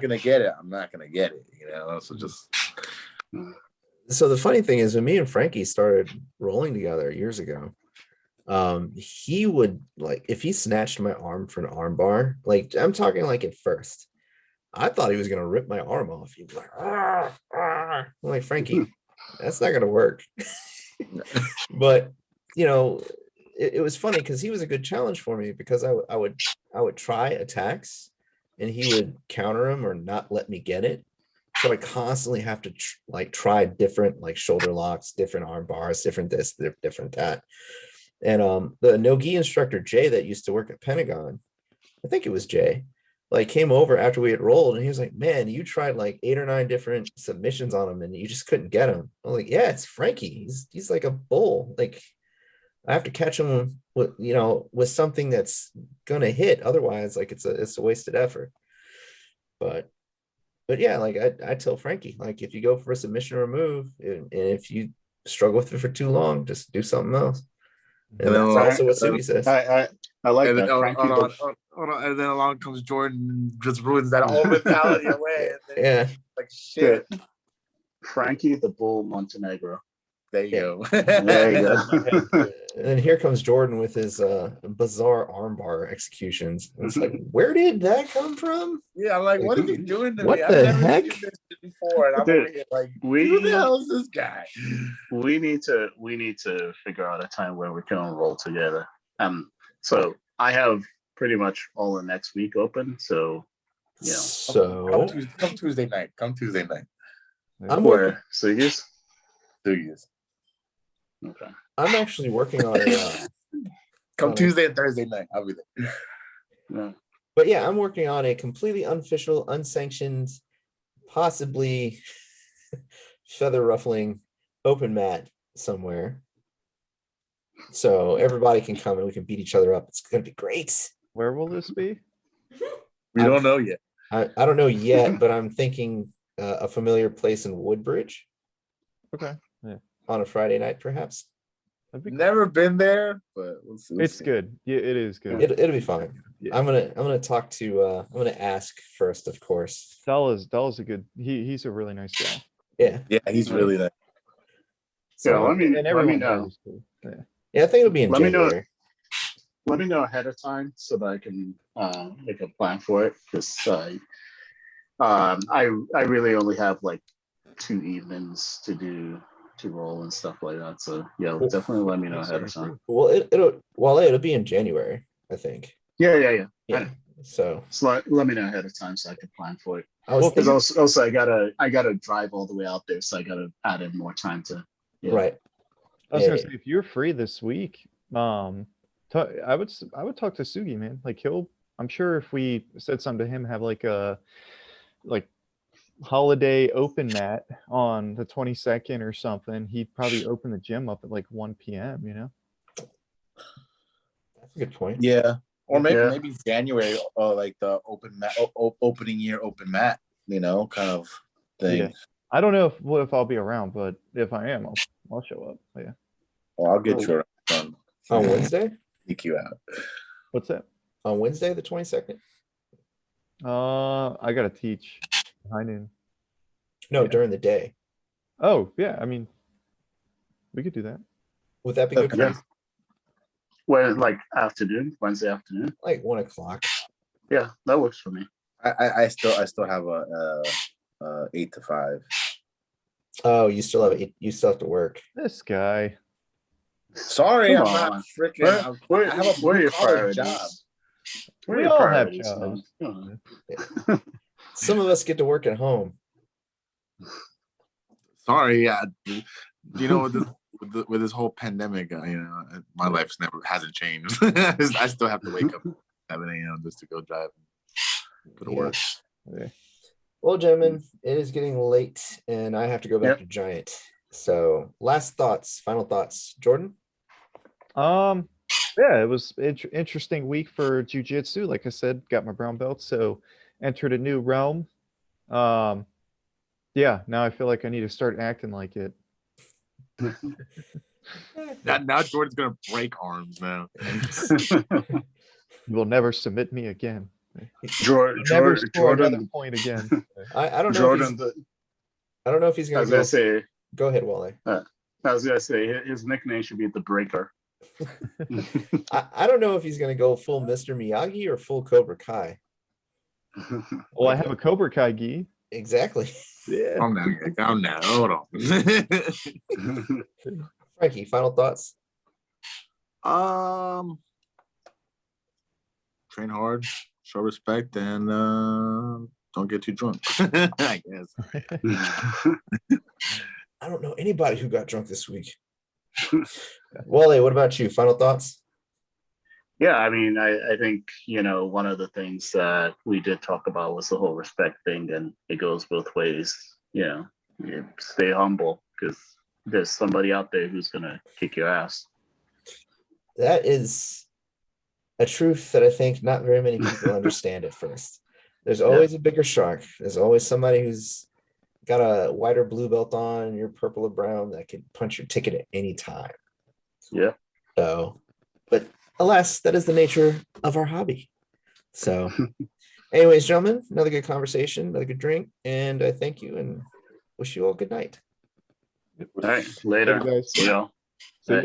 gonna get it, I'm not gonna get it. You know. So just. So the funny thing is, when me and Frankie started rolling together years ago, He would like if he snatched my arm for an arm bar, like I'm talking like at first. I thought he was gonna rip my arm off. He was like, "Arr, arr." I'm like, Frankie, that's not gonna work. But you know, it was funny because he was a good challenge for me because I would try attacks and he would counter them or not let me get it. So I constantly have to like try different like shoulder locks, different arm bars, different this, different that. And the no-gi instructor Jay that used to work at Pentagon, I think it was Jay, like came over after we had rolled and he was like, man, you tried like 8 or 9 different submissions on him and you just couldn't get him. I'm like, yeah, it's Frankie. He's like a bull. Like I have to catch him with, you know, with something that's gonna hit. Otherwise, like it's a wasted effort. But yeah, like I tell Frankie, like if you go for a submission or a move, and if you struggle with it for too long, just do something else. And that's also what Sugi says. I like And that. then, Frankie, hold on, and then along comes Jordan and just ruins that whole mentality away. And then, Yeah. like shit. Frankie the Bull Montenegro. There you go. There you go. And here comes Jordan with his bizarre armbar executions. It's like, where did that come from? Yeah, I'm like, what is he doing to What me? the I've never heck? seen this shit before, and I'm Dude, over here like, we- who the hell is this guy? we need to figure out a time where we can all roll together. So I have pretty much all the next week open. So you know, So Come Tuesday night. Come Tuesday night. I'm working. where Sugi's? 2 years. Okay. I'm actually working on it. Come Tuesday and Thursday night. I'll be there. Yeah. But yeah, I'm working on a completely unofficial, unsanctioned, possibly feather ruffling open mat somewhere. So everybody can come and we can beat each other up. It's gonna be great. Where will this be? We don't know yet. I don't know yet, but I'm thinking a familiar place in Woodbridge Okay. on a Friday night, perhaps. That'd be Never been there, but we'll see. It's good. Yeah, it is good. It'll be fine. Yeah. I'm gonna talk to I'm gonna ask first, of course. Dalla's a good. He's a really nice guy. Yeah. Yeah, he's really nice. So Yeah, let me everyone know. there is cool. Yeah. yeah, I think it'll be in Let me know. January. Let me know ahead of time so that I can make a plan for it. Because I really only have like 2 evenings to roll and stuff like that. So yeah, definitely let me know ahead of time. Well, it'll be in January, I think. Yeah. Yeah. So Let me know ahead of time so I can plan for it. I was Because thinking, also I gotta drive all the way out there, so I gotta add in more time to. Yeah. right. I was gonna Yeah. say if you're free this week, I would talk to Sugi, man. Like I'm sure if we said something to him, have like a holiday open mat on the 22nd or something, he'd probably open the gym up at like 1 p.m. You know. That's a good point. Yeah. Or Yeah. maybe January, like the open mat, opening year open mat, you know, kind of thing. Yeah. I don't know if I'll be around, but if I am, I'll show up. Yeah. Well, I'll get you around. On Wednesday? Take you out. What's that? On Wednesday, the 22nd? I gotta teach high noon. No, Yeah. during the day. Oh yeah, I mean, we could do that. Would that be good for you? Yeah. When like afternoon, Wednesday afternoon. Like 1 o'clock. Yeah, that works for me. I still have a 8 to 5. Oh, you still have to work. This guy. Sorry, Come I'm not on. freaking. Where I have a where are your blue-collar priorities? job. Where are We your all have priorities, jobs. man? Come on. Some of us get to work at home. Sorry, yeah. You know, with this whole pandemic, you know, my life's hasn't changed. I still have to wake up at 7 a.m. just to go drive and go to work. Okay. Well, gentlemen, it is getting late and I have to go back to Giant. So final thoughts. Jordan? Yeah, it was interesting week for jiu-jitsu. Like I said, got my brown belt, so entered a new realm. Yeah, now I feel like I need to start acting like it. Now Jordan's gonna break arms now. You will never submit me again. Jordan, Score another point again. I don't know. Jordan. I don't know if he's I gonna was gonna say. Go ahead, Wole. I was gonna say his nickname should be the Breaker. I don't know if he's gonna go full Mr. Miyagi or full Cobra Kai. Well, I have a Cobra Kai gi. Exactly. Yeah. Calm down, here. Calm down. Hold on. Frankie, final thoughts? Train hard, show respect, and don't get too drunk. I guess. I don't know anybody who got drunk this week. Wole, what about you? Final thoughts? Yeah, I mean, I think, one of the things that we did talk about was the whole respect thing, and it goes both ways. You stay humble because there's somebody out there who's going to kick your ass. That is a truth that I think not very many people understand at first. There's always a bigger shark. There's always somebody who's got a white or blue belt on, you're purple or brown, that can punch your ticket at any time. Yeah. So, but alas, that is the nature of our hobby. So, anyways, gentlemen, another good conversation, another good drink, and I thank you and wish you all good night. All right. Later. Hey, guys. See y'all. See ya.